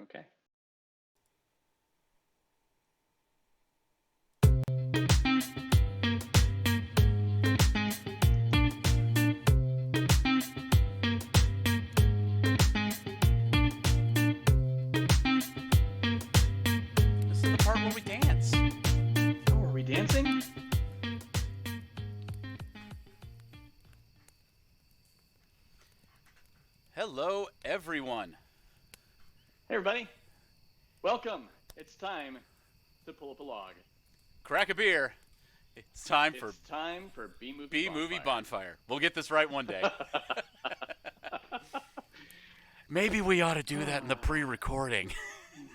Okay. This is the part where we dance. Oh, are we dancing? Hello, everyone. Hey, everybody. Welcome. It's time to pull up a log. Crack a beer. It's time for It's time for B-Movie B-Movie Bonfire. Bonfire. We'll get this right one day. Maybe we ought to do that in the pre-recording.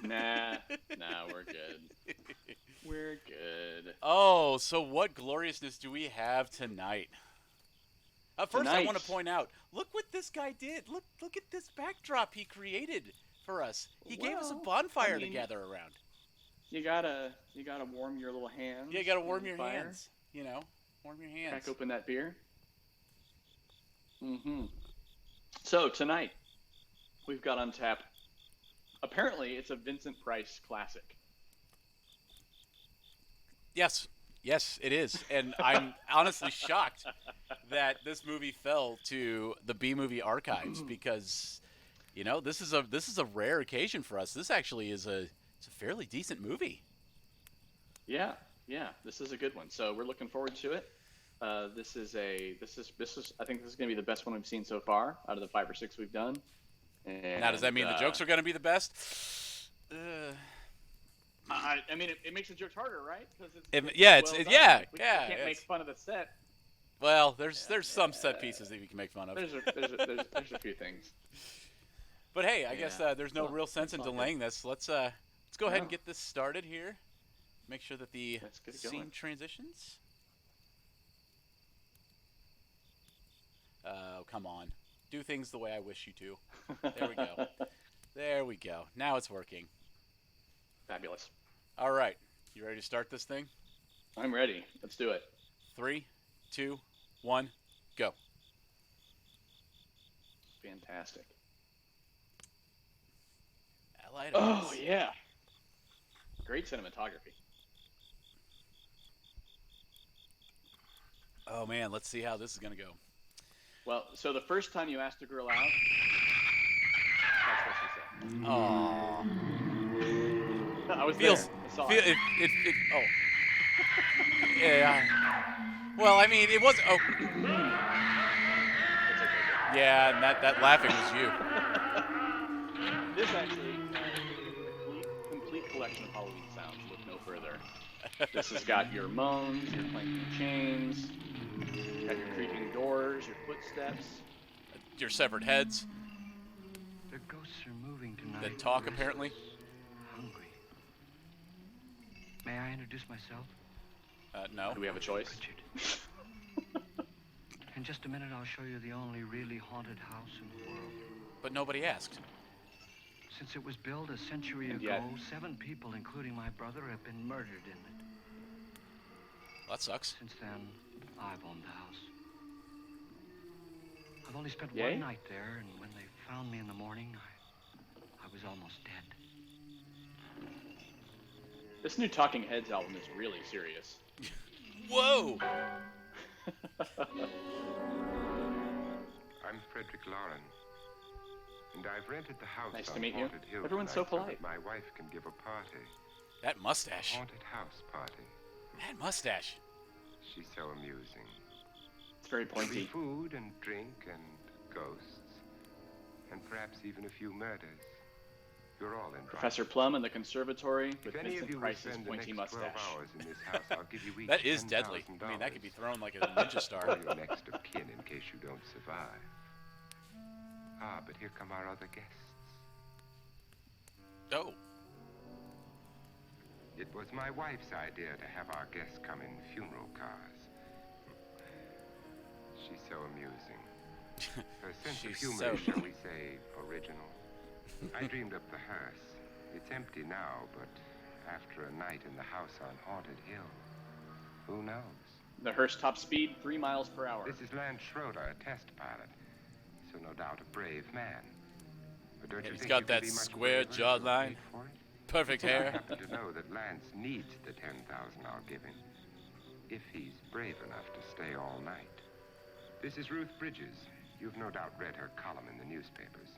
Nah, we're good. We're good. Oh, so what gloriousness do we have tonight? First, I Tonight. want to point out, look what this guy did. Look at this backdrop he created for us. He gave us a Well, bonfire I mean, to gather around. You gotta warm your little hands. Yeah, you got to warm in your the fire. hands. You know, warm your hands. Crack open that beer. So tonight, we've got on tap. Apparently, it's a Vincent Price classic. Yes, it is, and I'm honestly shocked that this movie fell to the B-movie archives because, this is a rare occasion for us. This actually is it's a fairly decent movie. Yeah, this is a good one. So we're looking forward to it. This is I think this is gonna be the best one we've seen so far out of the 5 or 6 we've done. And, Now, does that mean the jokes are going to be the best? I mean, it makes the jokes harder, right? Because We can't make fun of the set. Well, there's some set pieces that we can make fun of. There's a few things. But hey, I guess there's no real sense in delaying this. Let's go ahead and get this started here. Make sure that the scene transitions. Oh, come on. Do things the way I wish you to. There we go. There we go. Now it's working. Fabulous. All right. You ready to start this thing? I'm ready. Let's do it. 3, 2, 1, go. Fantastic. Allied Oh, yeah. Great cinematography. Oh, man. Let's see how this is going to go. Well, so the first time you asked a girl out, that's what she said. Aww. I was Feels. there. I saw Feel, it. Oh. Yeah. Well, I mean, it was. Oh. It's okay. Yeah, and that laughing was you. This actually complete collection of Halloween sounds. Look no further. This has got your moans, your clanking chains, got your creaking doors, your footsteps. Your severed heads The ghosts are moving tonight. that talk, apparently. Hungry. May I introduce myself? No. Do we have a choice? Richard. In just a minute, I'll show you the only really haunted house in the world. But nobody asked. Since it was built a century And ago, yet- 7 people, including my brother, have been murdered in it. Well, that sucks. Since then, I've owned the house. I've only spent Yay? one night there, and when they found me in the morning, I was almost dead. This new Talking Heads album is really serious. Whoa! I'm Frederick Lauren, and I've rented the house Nice to on meet you. Haunted Hill Everyone's tonight so that polite. my wife can give a party, That a mustache. haunted house party. That mustache. She's so amusing. It's very There'll be pointy. food and drink and ghosts, and perhaps even a few murders. You're all invited. Professor Plum in the conservatory with If any of Vincent you will Price's spend the pointy next 12 mustache. hours in this house, I'll give you each That is deadly. $10,000 I mean, that could be thrown like a ninja for star. your next of kin in case you don't survive. Ah, but here come our other guests. Oh. It was my wife's idea to have our guests come in funeral cars. She's so amusing. Her sense of She's humor is, so- shall we say, original. I dreamed up the hearse. It's empty now, but after a night in the house on Haunted Hill, who knows? The hearse top speed 3 miles per hour. This is Lance Schroeder, a test pilot, so no doubt a brave man. But don't you He's think got you can that be much square braver if you'll jawline. pay for it? Perfect I hair. happen to know that Lance needs the 10,000 I'll give him, if he's brave enough to stay all night. This is Ruth Bridges. You've no doubt read her column in the newspapers.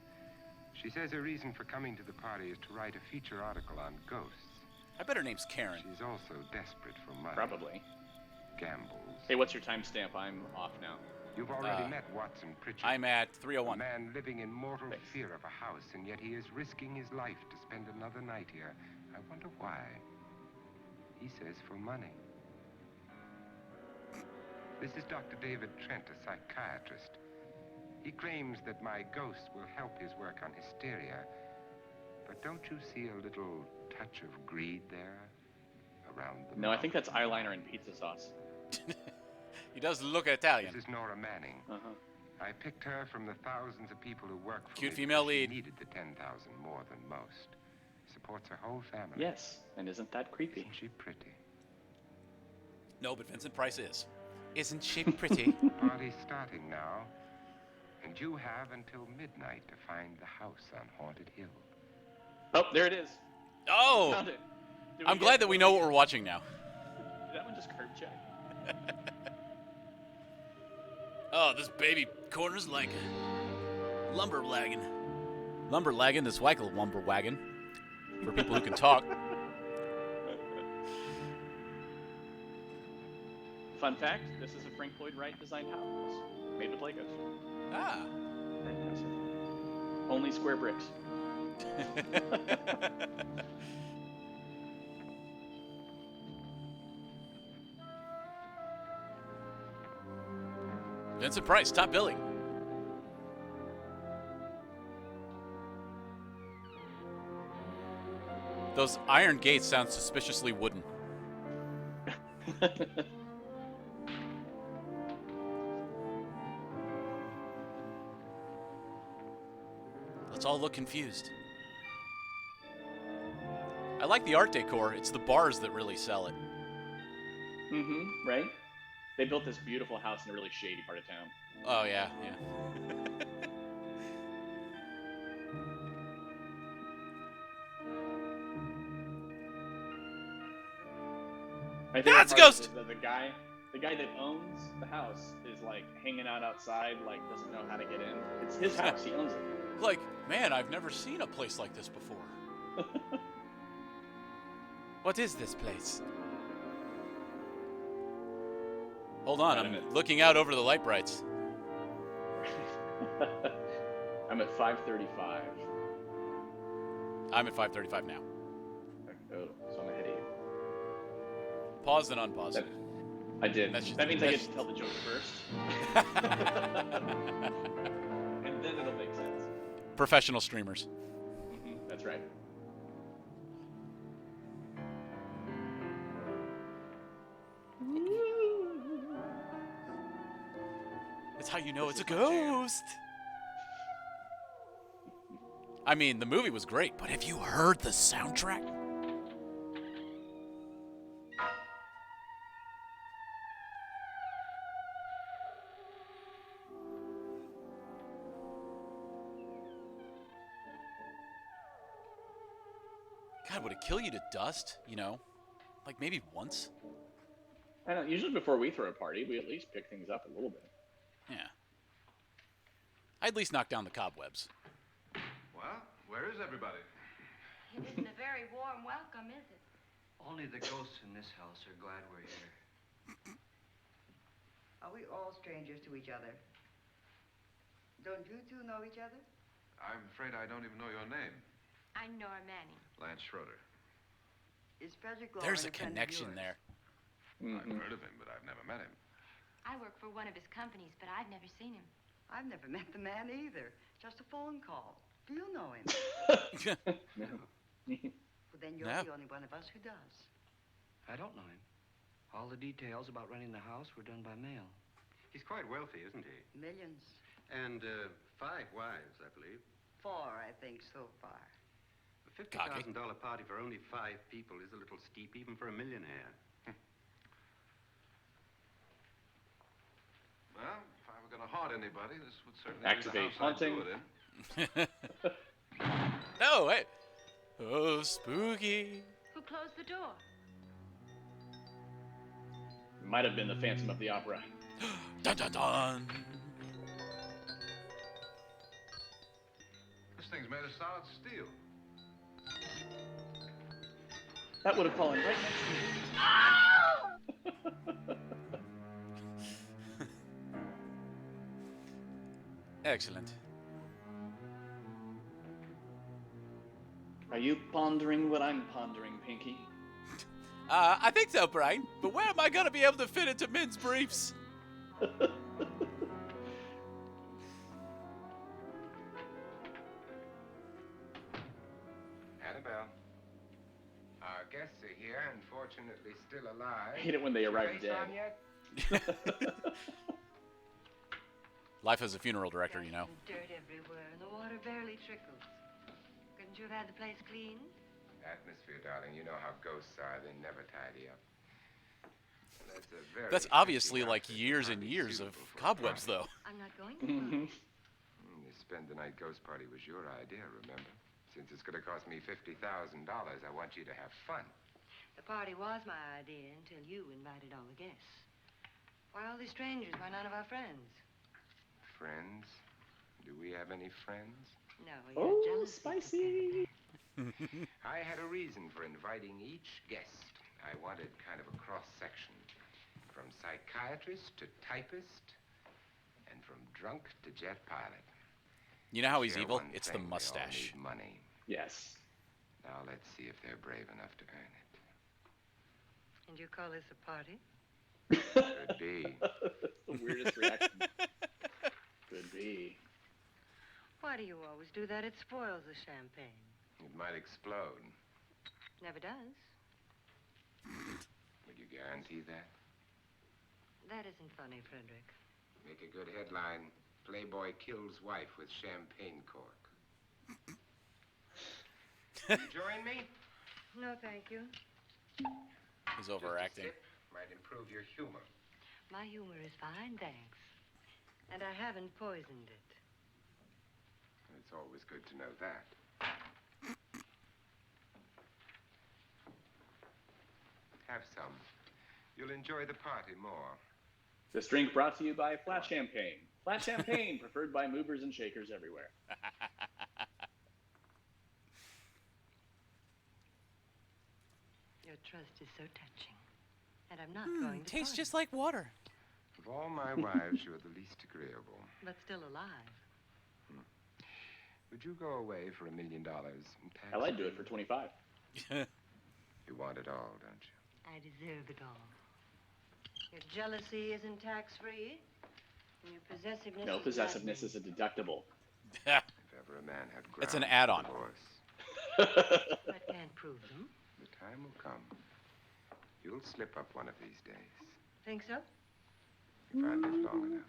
She says her reason for coming to the party is to write a feature article on ghosts. I bet her name's Karen. She's also desperate for money. Probably. Gambles. Hey, what's your timestamp? I'm off now. You've already met Watson Pritchard. I'm at A 301. man living in mortal Thanks. fear of a house, and yet he is risking his life to spend another night here. I wonder why. He says for money. This is Dr. David Trent, a psychiatrist. He claims that my ghost will help his work on hysteria. But don't you see a little touch of greed there? Around the No, I mouth? think that's eyeliner and pizza sauce. He does look Italian. This is Nora Manning. Uh-huh. I picked her from the thousands of people who work for Cute me female because she lead. needed the 10,000 more than most. Supports her whole family. Yes, and isn't that creepy? Isn't she pretty? No, but Vincent Price is. Isn't she pretty? Party's starting now, and you have until midnight to find the house on Haunted Hill. Oh, there it is. Oh! Found it. Did I'm get glad it? that we know what we're watching now. Did that one just curb check? Oh, this baby corner's like a lumber wagon. Lumber wagon, this Weichel lumber wagon. For people who can talk. Fun fact, this is a Frank Lloyd Wright designed house. Made with Legos. Ah. Very impressive. Only square bricks. Vincent Price, top billing. Those iron gates sound suspiciously wooden. Let's all look confused. I like the art decor. It's the bars that really sell it. Mm-hmm, right? They built this beautiful house in a really shady part of town. Oh, yeah, yeah. My Ah, it's a favorite part ghost! is that the guy that owns the house is like hanging out outside, like doesn't know how to get in. It's his house, he owns it. Like, man, I've never seen a place like this before. What is this place? Hold on, Wait a I'm minute. looking out over the light brights. I'm at 5:35. I'm at 5:35 now. Oh, so I'm ahead of you. Pause and unpause. That- I did. That's just- that means I get that's- to tell the joke first. And then it'll make sense. Professional streamers. That's right. That's how you know it's a ghost. I mean, the movie was great, but have you heard the soundtrack? God, would it kill you to dust? You know, like maybe once? I know. Usually before we throw a party, we at least pick things up a little bit. Yeah. I'd at least knock down the cobwebs. Well, where is everybody? It isn't a very warm welcome, is it? Only the ghosts in this house are glad we're here. Are we all strangers to each other? Don't you two know each other? I'm afraid I don't even know your name. I'm Nora Manning. Lance Schroeder. Is Frederick Lauren There's a friend of connection yours? there. I've heard of him, but I've never met him. I work for one of his companies, but I've never seen him. I've never met the man either. Just a phone call. Do you know him? Well, then you're No. the only one of us who does. I don't know him. All the details about running the house were done by mail. He's quite wealthy, isn't he? Millions. And 5 wives, I believe. 4, I think, so far. A $50,000 party for only 5 people is a little steep, even for a millionaire. Well, if I were going to haunt anybody, this would certainly Activate be the house I'd haunting. do it in. No, hey. Oh, spooky. Who closed the door? Might have been the Phantom of the Opera. Dun dun dun. This thing's made of solid steel. That would have fallen right next to you. Excellent. Are you pondering what I'm pondering, Pinky? I think so, Brian. But where am I gonna be able to fit into men's briefs? Annabelle. Our guests are here, and fortunately still alive. I hate it when they Is your arrive face dead. on yet? Life as a funeral director, you know. Dirt everywhere, and the water barely trickles. Couldn't you have had the place cleaned? Atmosphere, darling. You know how ghosts are. They never tidy up. And that's a very That's obviously tricky like outfit, years and hardly years of suitable for a cobwebs, party. though. I'm not going to. The spend the night ghost party was your idea, remember? Since it's going to cost me $50,000, I want you to have fun. The party was my idea until you invited all the guests. Why all these strangers? Why none of our friends? Friends? Do we have any friends? No, you're Oh, jealous. spicy. I had a reason for inviting each guest. I wanted kind of a cross-section. From psychiatrist to typist, and from drunk to jet pilot. You know how he's Share evil? one It's the thing, they all mustache. need money. Yes. Now let's see if they're brave enough to earn it. And you call this a party? Could be. That's the weirdest reaction. Could be. Why do you always do that? It spoils the champagne. It might explode. Never does. Would you guarantee that? That isn't funny, Frederick. Make a good headline. Playboy kills wife with champagne cork. You join me? No, thank you. He's overacting. Just a sip might improve your humor. My humor is fine, thanks. And I haven't poisoned it. It's always good to know that. Have some. You'll enjoy the party more. This drink brought to you by Flat Champagne. Flat Champagne, preferred by movers and shakers everywhere. Your trust is so touching. And I'm not going to Tastes party, just like water. Of all my wives, you're the least agreeable. but still alive. Would you go away for $1 million? Hell, I'd do it for 25. You want it all, don't you? I deserve it all. Your jealousy isn't tax-free. And your possessiveness No, is possessiveness maddening. is a deductible. If ever a man had grounds It's an for add-on. divorce, I can't prove them. the time will come. You'll slip up one of these days. Think so? If I live long enough.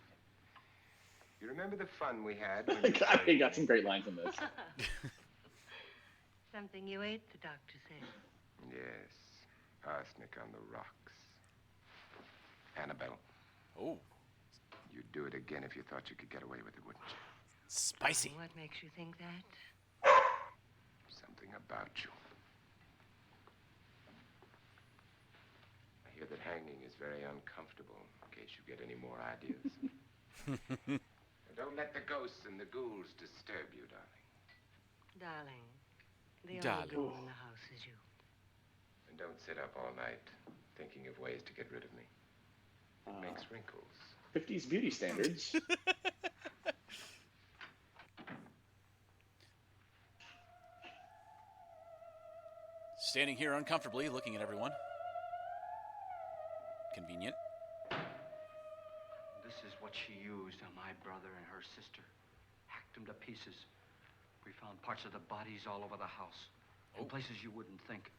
You remember the fun we had when you God, he got some great lines in this. Something you ate, the doctor said. Yes, arsenic on the rocks. Annabelle, Oh, you'd do it again if you thought you could get away with it, wouldn't you? spicy. What makes you think that? Something about you. I hear that hanging is very uncomfortable, in case you get any more ideas. And don't let the ghosts and the ghouls disturb you, darling. Darling, the Darling. only ghoul in the house is you. And don't sit up all night thinking of ways to get rid of me. It makes wrinkles. 50s beauty standards. Standing here uncomfortably, looking at everyone. Convenient. This is what she used on my brother and her sister. Hacked them to pieces. We found parts of the bodies all over the house. In places you wouldn't think.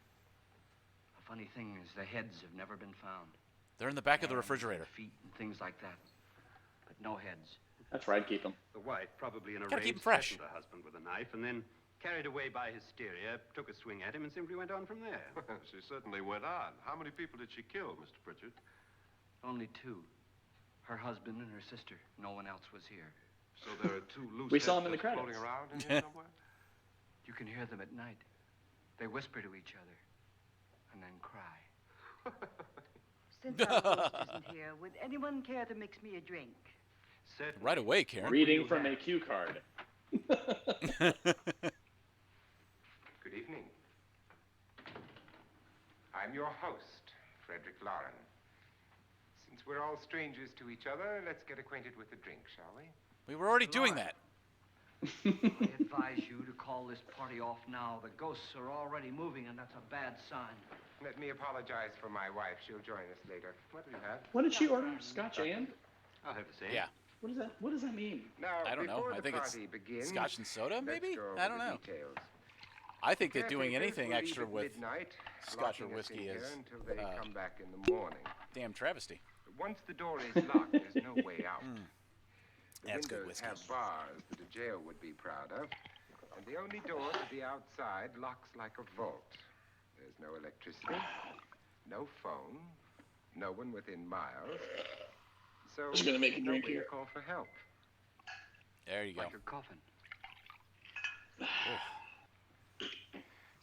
The funny thing is the heads have never been found. They're in the back of the Hands and refrigerator. feet and things like that. But no heads. That's where I'd keep them. The wife, probably in a Gotta keep 'em rage, fresh. threatened her husband with a knife and then, carried away by hysteria, took a swing at him and simply went on from there. She certainly went on. How many people did she kill, Mr. Pritchard? Only two. Her husband and her sister. No one else was here. So there are two loose We saw heads him in the just floating credits. around in here somewhere? You can hear them at night. They whisper to each other and then cry. Since our host isn't here, would anyone care to mix me a drink? Certainly. Right away, Karen. Reading from a cue card. Good evening. I'm your host, Frederick Lauren. Since we're all strangers to each other, let's get acquainted with a drink, shall we? We were already doing that. I advise you to call this party off now. The ghosts are already moving, and that's a bad sign. Let me apologize for my wife. She'll join us later. What do you have? What did she order? Scotch and? I'll have the same. Yeah. What does that mean? Now, I don't know. before I the think it's party begins, Scotch and soda, let's maybe? go over I don't the know. details. I think that doing Caretakers anything will leave extra at with midnight, Scotch or locking us in whiskey here is until they come back in the morning. damn travesty. Once the door is locked, there's no way out. The That's good windows whiskey. have bars that a jail would be proud of, and the only door to the outside locks like a vault. There's no electricity, no phone, no one within miles. So Just gonna make a drink nobody here. to call for help. There you go. Like a coffin.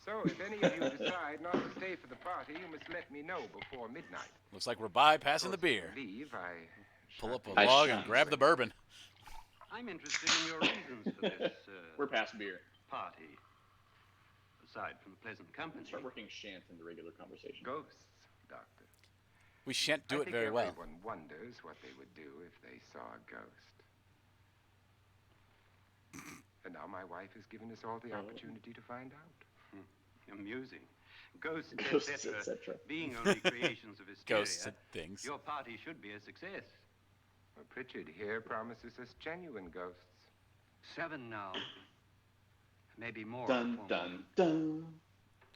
So if any of you decide not to stay for the party, you must let me know before midnight. Looks like we're bypassing the Of course, beer. if you leave, Pull up I a log shall. and grab the bourbon. I'm interested in your reasons for this We're past beer. party. Aside from the pleasant company. Start working shant into regular conversation. Ghosts, Doctor. We shan't do I it think very well. everyone wonders what they would do if they saw a ghost. And now my wife has given us all the opportunity to find out. Amusing. Ghosts, Ghosts, etc. etc. Being only creations of hysteria, Ghosts and things. your party should be a success. Well, Pritchard here promises us genuine ghosts. 7 now. Maybe more. Dun before dun morning. dun.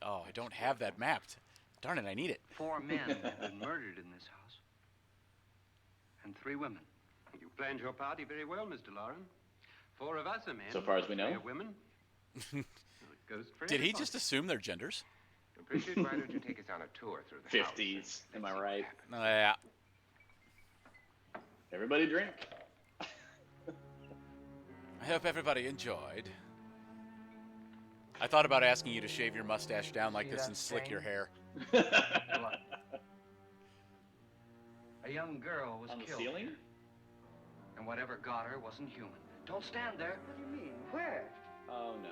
Oh, I don't have that mapped. Darn it, I need it. 4 men have been murdered in this house. And 3 women. You planned your party very well, Mr. Lauren. 4 of us are men. So far as we 3 know. are women. Ghost for Did he everyone. just assume their genders? Well, Pritchard, why don't you take us on a tour through the house? 50s. Am I right? Yeah. Everybody drink. I hope everybody enjoyed. I thought about asking you to shave your mustache down like See this that and slick stain? your hair. Blood. A young girl was On the killed. ceiling? And whatever got her wasn't human. Don't stand there. What do you mean? Where? Oh no.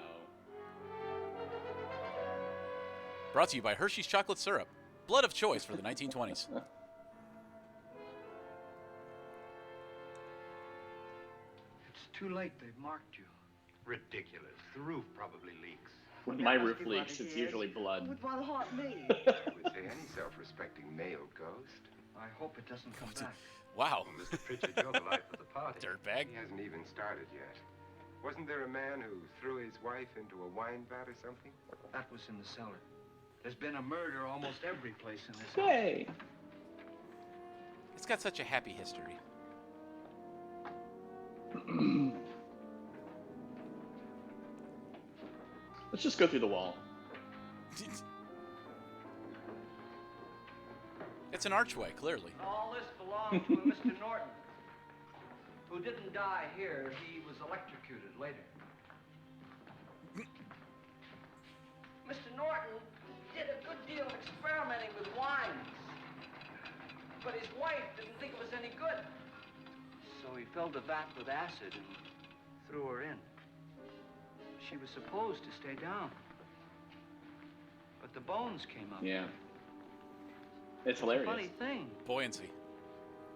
Brought to you by Hershey's Chocolate Syrup. Blood of choice for the 1920s. It's too late. They've marked you. Ridiculous. The roof probably leaks. When That my must roof be what leaks, it it's is. usually blood. Who would want to haunt me? I would say any self-respecting male ghost. I hope it doesn't come back. Wow. Well, Mr. Pritchard, you're the life of the party. Dirtbag. He hasn't even started yet. Wasn't there a man who threw his wife into a wine vat or something? That was in the cellar. There's been a murder almost every place in this house. Hey. It's got such a happy history. Let's just go through the wall. It's an archway, clearly. All this belonged to a Mr. Norton, who didn't die here. He was electrocuted later. Mr. Norton did a good deal of experimenting with wines, but his wife didn't think it was any good. So he filled the vat with acid and threw her in. She was supposed to stay down, but the bones came up. Yeah. It's It's a hilarious. funny thing, Buoyancy.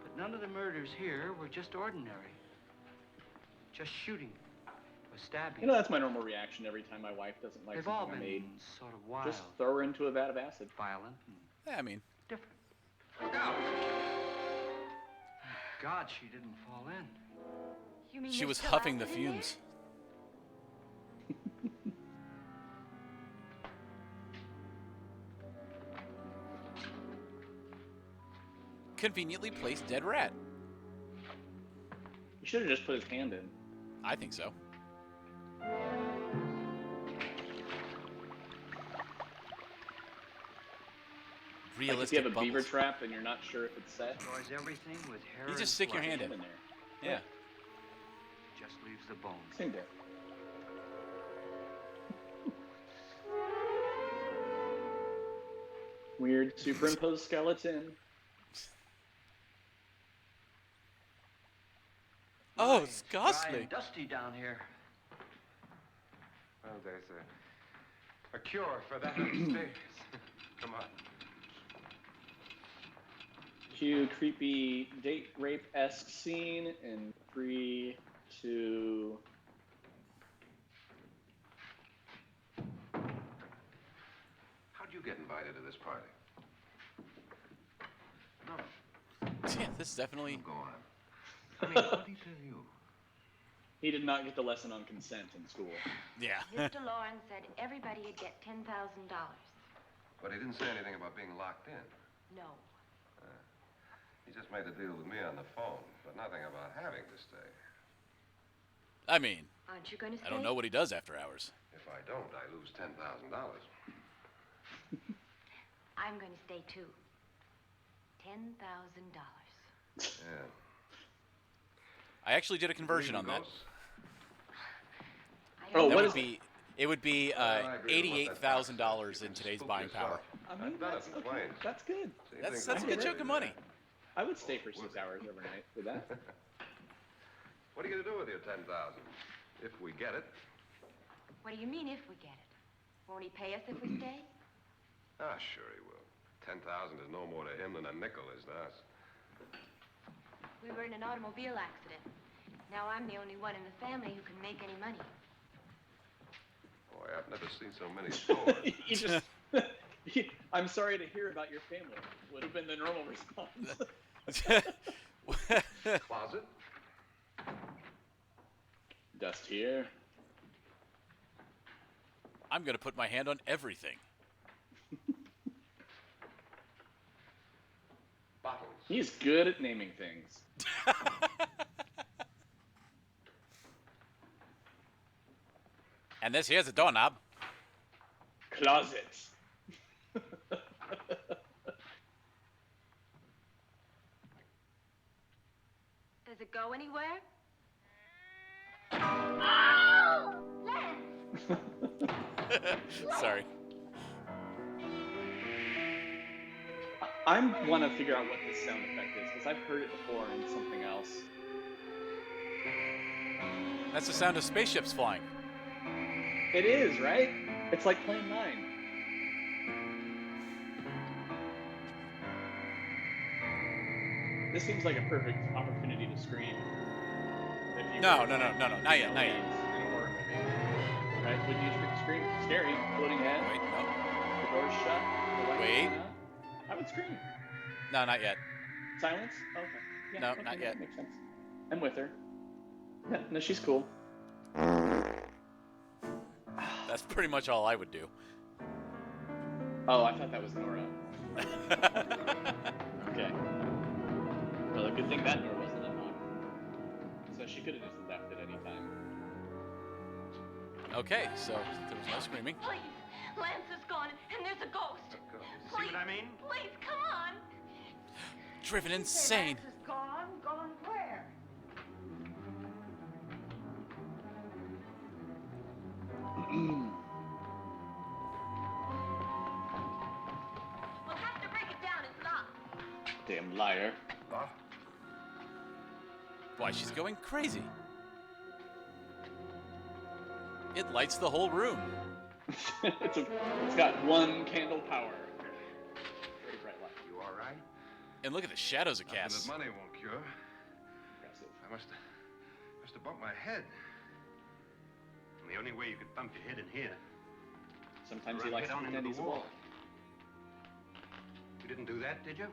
but none of the murders here were just ordinary. Just shooting or stabbing. You know, that's my normal reaction every time my wife doesn't like They've all something I been made. sort of wild, Just throw her into a vat of acid. violent, and Yeah, I mean, different. Look out! God, she didn't fall in. You mean she there's was still huffing the acid in there? fumes. Conveniently placed dead rat. He should have just put his hand in. I think so. Like if Realistic you have a beaver bubbles. trap and you're not sure if it's set, Destroys everything with hair You and just stick your flesh. hand hand in. in there. Yeah. Just leaves the bones. Same there. Weird superimposed skeleton. Oh, My, it's dry ghastly. and dusty down here. Well, there's a cure for that upstairs. Come on. Cue creepy date rape-esque scene in 3, 2. How'd you get invited to this party? No. Yeah, this is definitely. Go on. Honey, what did he tell you? He did not get the lesson on consent in school. Yeah. Mr. Lawrence said everybody'd get $10,000. But he didn't say anything about being locked in. No. He just made a deal with me on the phone, but nothing about having to stay. I mean, Aren't you going to stay? I don't know what he does after hours. If I don't, I lose $10,000. I'm going to stay too. $10,000. Yeah. I actually did a conversion on that. Ghosts? Oh, That what would is be. It would be I agree with what that $88,000 box says. in You today's can buying spook power. yourself. I mean, I've done it that's in okay. planes. That's good. Same That's thing a I good did. chunk of money. I would stay for 6 hours overnight for that. What are you going to do with your 10,000? If we get it. What do you mean if we get it? Won't he pay us if we stay? Ah, sure he will. 10,000 is no more to him than a nickel is to us. We were in an automobile accident. Now I'm the only one in the family who can make any money. Boy, I've never seen so many stores. You just, I'm sorry to hear about your family. Would have been the normal response. Closet? Dust here. I'm gonna put my hand on everything. Bottles. He's good at naming things. And this here's a doorknob. Closet. Does it go anywhere? Oh! Len! Sorry. I want to figure out what this sound effect is, because I've heard it before in something else. That's the sound of spaceships flying. It is, right? It's like Plan 9. This seems like a perfect opportunity to scream. If you No, were not yet, not yet. in a horror movie. Right? Wouldn't you scream? Scary. Floating head. Wait, no. The door's shut. The lights Wait. going out. I would scream. No, not yet. Silence? Okay. Yeah, No, okay, not that yet. makes sense. I'm with her. Yeah, no, she's cool. That's pretty much all I would do. Oh, I thought that was Nora. Okay. Well, a good thing that door wasn't unlocked. So she could have just left at any time. Okay, so there was no screaming. Please, Lance is gone, and there's a ghost. See what I mean? Please, come on. Driven insane. Lance is gone. Gone where? We'll have to break it down. It's locked. Damn liar. Why, she's going crazy. It lights the whole room. It's got one candle power. Very bright light. You all right? And look at the shadows it Nothing casts. that money won't cure. Impressive. I must have bumped my head. The only way you could bump your head in here. Sometimes Run he likes head to on pretend into he's the a wall. wall. You didn't do that, did you?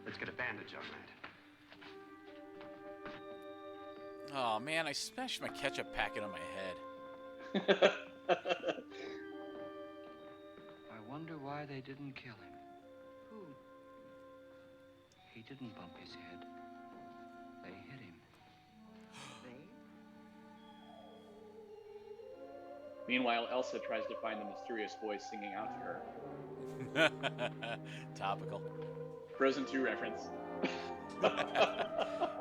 Let's get a bandage on that. Oh man, I smashed my ketchup packet on my head. I wonder why they didn't kill him. Who? He didn't bump his head. They hit him. Meanwhile, Elsa tries to find the mysterious voice singing out to her. Topical. Frozen 2 reference.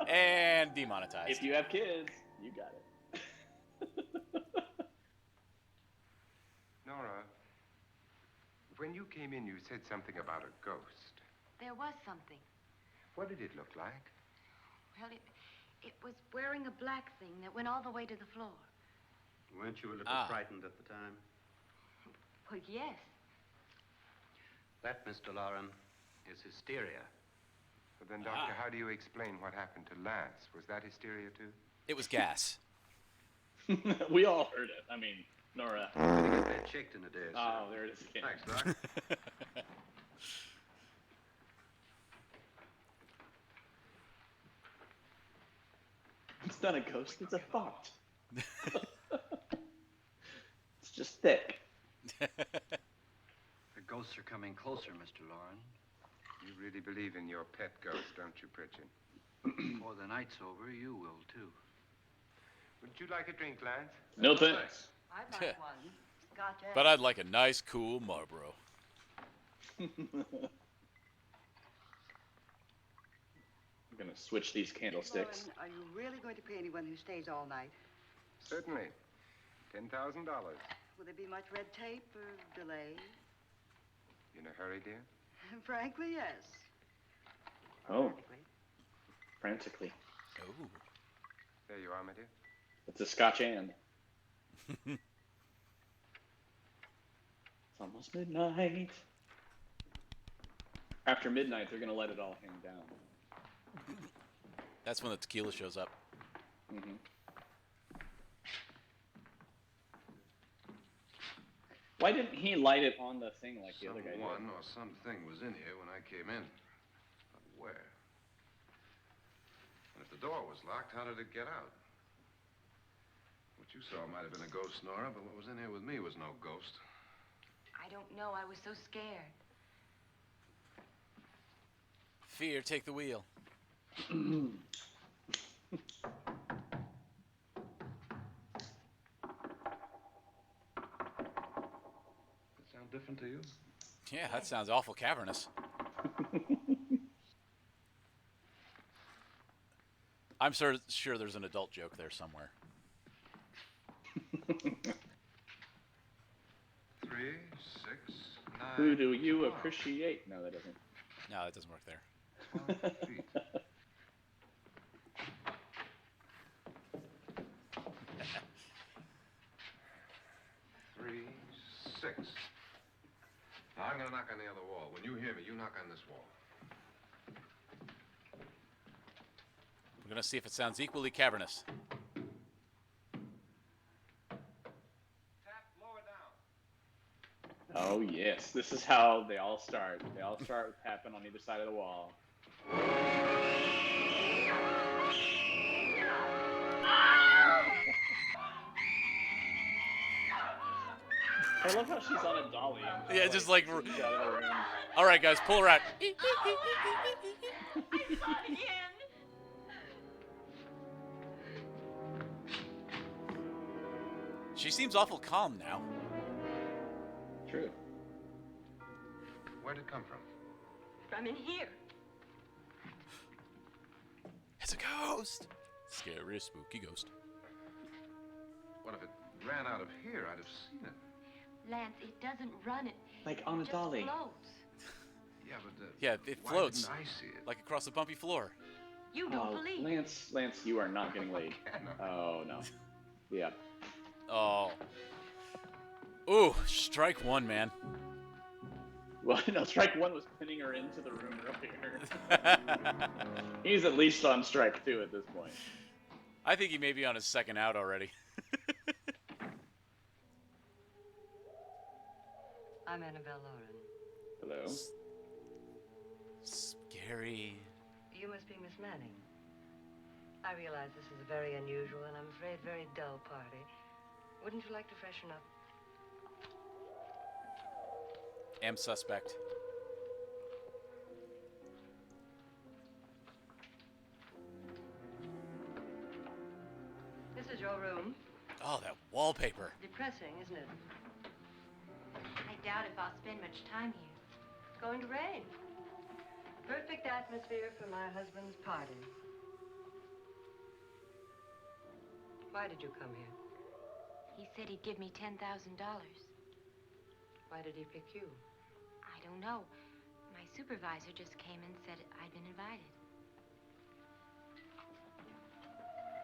And demonetized. If you have kids, you got it. Nora, When you came in, you said something about a ghost. There was something. What did it look like? Well, it was wearing a black thing that went all the way to the floor. Weren't you a little frightened at the time? Well, yes. That, Mr. Loren, is hysteria. But then, Doctor, how do you explain what happened to Lance? Was that hysteria, too? It was gas. We all heard it. I mean, Nora. I think it's been checked in a day or so. Oh, there it is again. Thanks, Doc. It's not a ghost, it's a thought. It's just thick. The ghosts are coming closer, Mr. Loren. You really believe in your pet ghost, don't you, Pritchard? Before the night's over, you will, too. Would you like a drink, Lance? No thanks. I'd like one. Scotch ale. But I'd like a nice, cool Marlboro. I'm gonna switch these candlesticks. Loren, are you really going to pay anyone who stays all night? Certainly. $10,000. Will there be much red tape or delay? In a hurry, dear? Frankly, yes. Oh, Frantically. frantically. Oh. There you are, my dear. It's a Scotch and. It's almost midnight. After midnight, they're gonna let it all hang down. That's when the tequila shows up. Mm-hmm. Why didn't he light it on the thing like the other guy did? Someone or something was in here when I came in. But where? And if the door was locked, how did it get out? What you saw might have been a ghost, Nora, but what was in here with me was no ghost. I don't know. I was so scared. Fear, take the wheel. That sound different to you? Yeah, that sounds awful cavernous. I'm sure there's an adult joke there somewhere. 3, 6, 9. Who do you 12. appreciate? No, that doesn't. No, that doesn't work there. 12 feet. Three, 6. Now I'm gonna knock on the other wall. When you hear me, you knock on this wall. We're gonna see if it sounds equally cavernous. Tap lower down. Oh yes, this is how they all start. They all start with tapping on either side of the wall. I love how she's on a dolly. And Yeah, just like. she's out of the room. All right, guys, pull her out. I saw it again. She seems awful calm now. True. Where'd it come from? From in here. It's a ghost. Scary, spooky ghost. What if it ran out of here? I'd have seen it. Lance, it doesn't run. It Like on a just dolly. floats. Yeah, but Yeah, it why floats didn't I see it? like across a bumpy floor. You don't Oh, believe. Lance, you are not getting laid. Oh no. Yeah. Oh. Ooh, strike one, man. Well, no, strike one was pinning her into the room earlier. He's at least on strike two at this point. I think he may be on his second out already. I'm Annabelle Loren. Hello. Scary. You must be Miss Manning. I realize this is a very unusual and I'm afraid very dull party. Wouldn't you like to freshen up? Am suspect. This is your room. Oh, that wallpaper. Depressing, isn't it? I doubt if I'll spend much time here. It's going to rain. Perfect atmosphere for my husband's party. Why did you come here? He said he'd give me $10,000. Why did he pick you? don't know. My supervisor just came and said I'd been invited.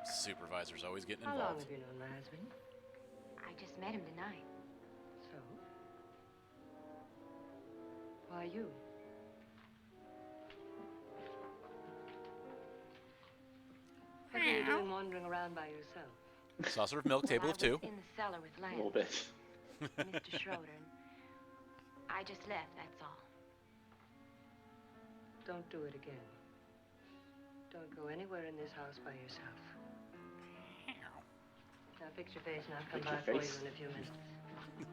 Supervisor's always getting How long involved. have you known my husband? I just met him tonight. So? Why you? What were you doing wandering around by yourself? Saucer of milk, table Well, of two. I was in the cellar with A Lance, little bit. Mr. Schroeder, and I just left, that's all. Don't do it again. Don't go anywhere in this house by yourself. Now fix your face and I'll come Fix your by for you face. in a few minutes.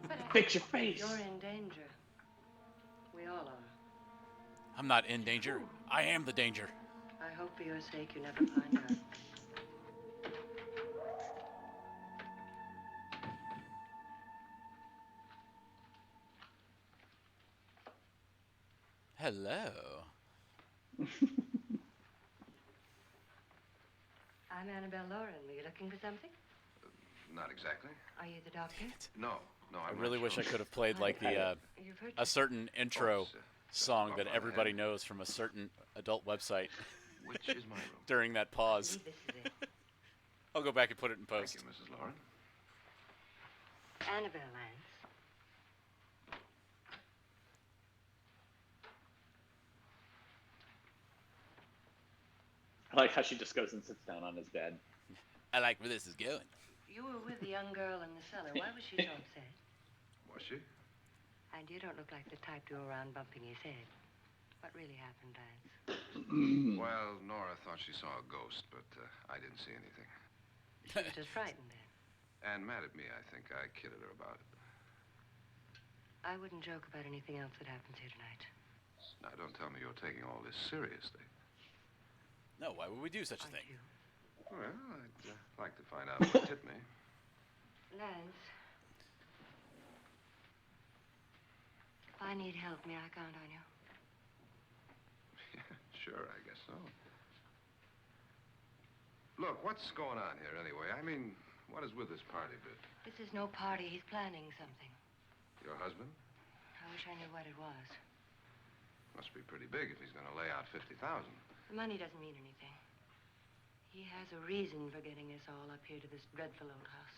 But Fix your face. You're in danger. We all are. I'm not in danger. I am the danger. I hope for your sake you never find out. Hello. I'm Annabelle Lauren. Were you looking for something? Not exactly. Are you the doctor? No, I I'm really not wish I sure. could have played like the You've heard a certain intro it's, song up that on the everybody head. knows from a certain adult website Which is my room? during that I pause. believe this is it. I'll go back and put it in Thank post. you, Mrs. Lauren. Annabelle Lance. I like how she just goes and sits down on his bed. I like where this is going. You were with the young girl in the cellar. Why was she so upset? Was she? And you don't look like the type to go around bumping his head. What really happened, Lance? Well, Nora thought she saw a ghost, but I didn't see anything. She was just frightened then. And mad at me, I think. I kidded her about it. I wouldn't joke about anything else that happens here tonight. Now, don't tell me you're taking all this seriously. No, why would we do such a Aren't thing? you? Well, I'd like to find out what hit me. Lance. If I need help, may I count on you? Yeah, sure, I guess so. Look, what's going on here anyway? I mean, what is with this party bit? This is no party. He's planning something. Your husband? I wish I knew what it was. Must be pretty big if he's going to lay out 50,000. The money doesn't mean anything. He has a reason for getting us all up here to this dreadful old house.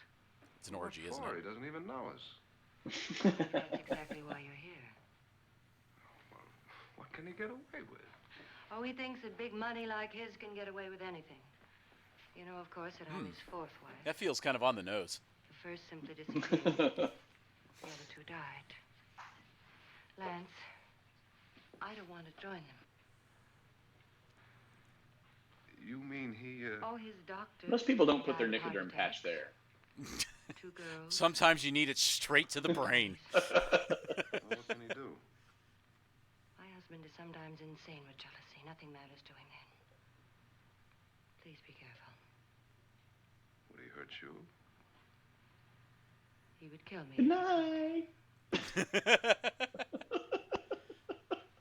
It's an orgy, isn't He it? doesn't even know us. That's exactly why you're here. Well, what can he get away with? Oh, he thinks that big money like his can get away with anything. You know, of course, that I'm his fourth wife. That feels kind of on the nose. The first simply disappeared. The other two died. Lance, I don't want to join them. You mean he, Oh, his doctor. Most people don't put their died of heart Nicoderm patch attacks. there. Two girls. Sometimes you need it straight to the brain. well, what can he do? My husband is sometimes insane with jealousy. Nothing matters to him then. Please be careful. Would he hurt you? He would kill me. Good night.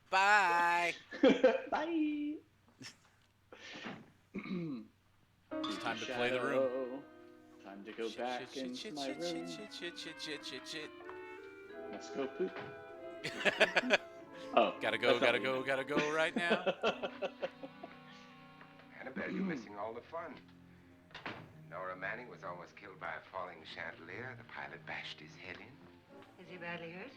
Bye. Bye. It's time to play the room. Time to go back into my room. Shit. Let's go poop. Oh, Gotta go that's not what gotta go right now. Annabelle, you're missing all the fun. Nora Manning was almost killed by a falling chandelier. The pilot bashed his head in. Is he badly hurt?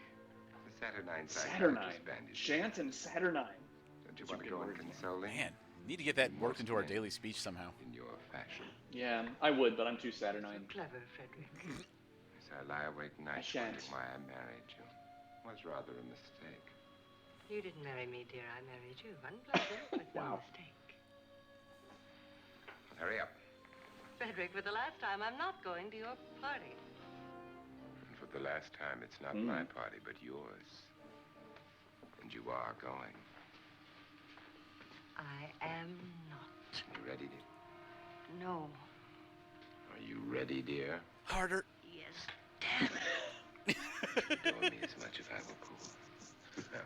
The Saturnine Saturnine. psychiatrist bandaged. Shant and Saturnine. Don't you want to go and console him? Man, need to get that worked into our daily speech somehow. In your fashion. Yeah, I would, but I'm too Saturnine. Clever, Frederick. As I lie awake nights shan't. wondering why I married you. It was rather a mistake. You didn't marry me, dear. I married you. Unpleasant, but no Wow. mistake. Hurry up. Frederick, for the last time, I'm not going to your party. And for the last time, it's not my party, but yours. And you are going. I am not. You ready, dear? No. Are you ready, dear? Harder. Yes, damn it. Adore me as much if I were poor.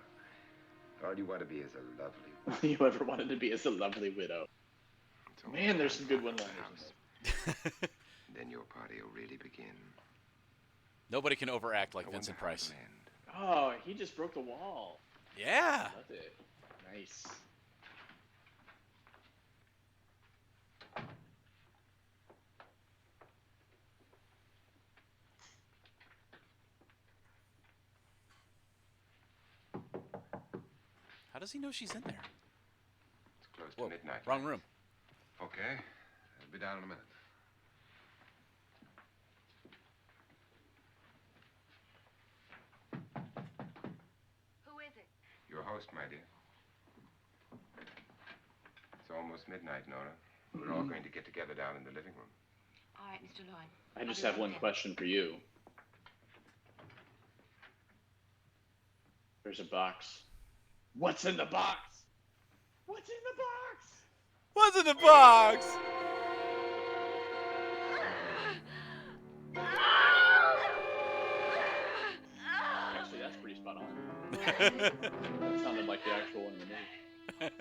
All you want to be is a lovely widow. You ever wanted to be as a lovely widow? Man, there's some good one-liners. Then your party will really begin. Nobody can overact like I wonder Vincent how Price. it'll end. Oh, he just broke the wall. Yeah. Love it. Nice. How does he know she's in there? It's close Whoa, to midnight. wrong room. Okay. I'll be down in a minute. Who is it? Your host, my dear. It's almost midnight, Nora. We're all going to get together down in the living room. All right, Mr. Lloyd. I just have one question for you. There's a box. What's in the box? What's in the box? What's in the box? Actually, that's pretty spot on. That sounded like the actual one in the movie.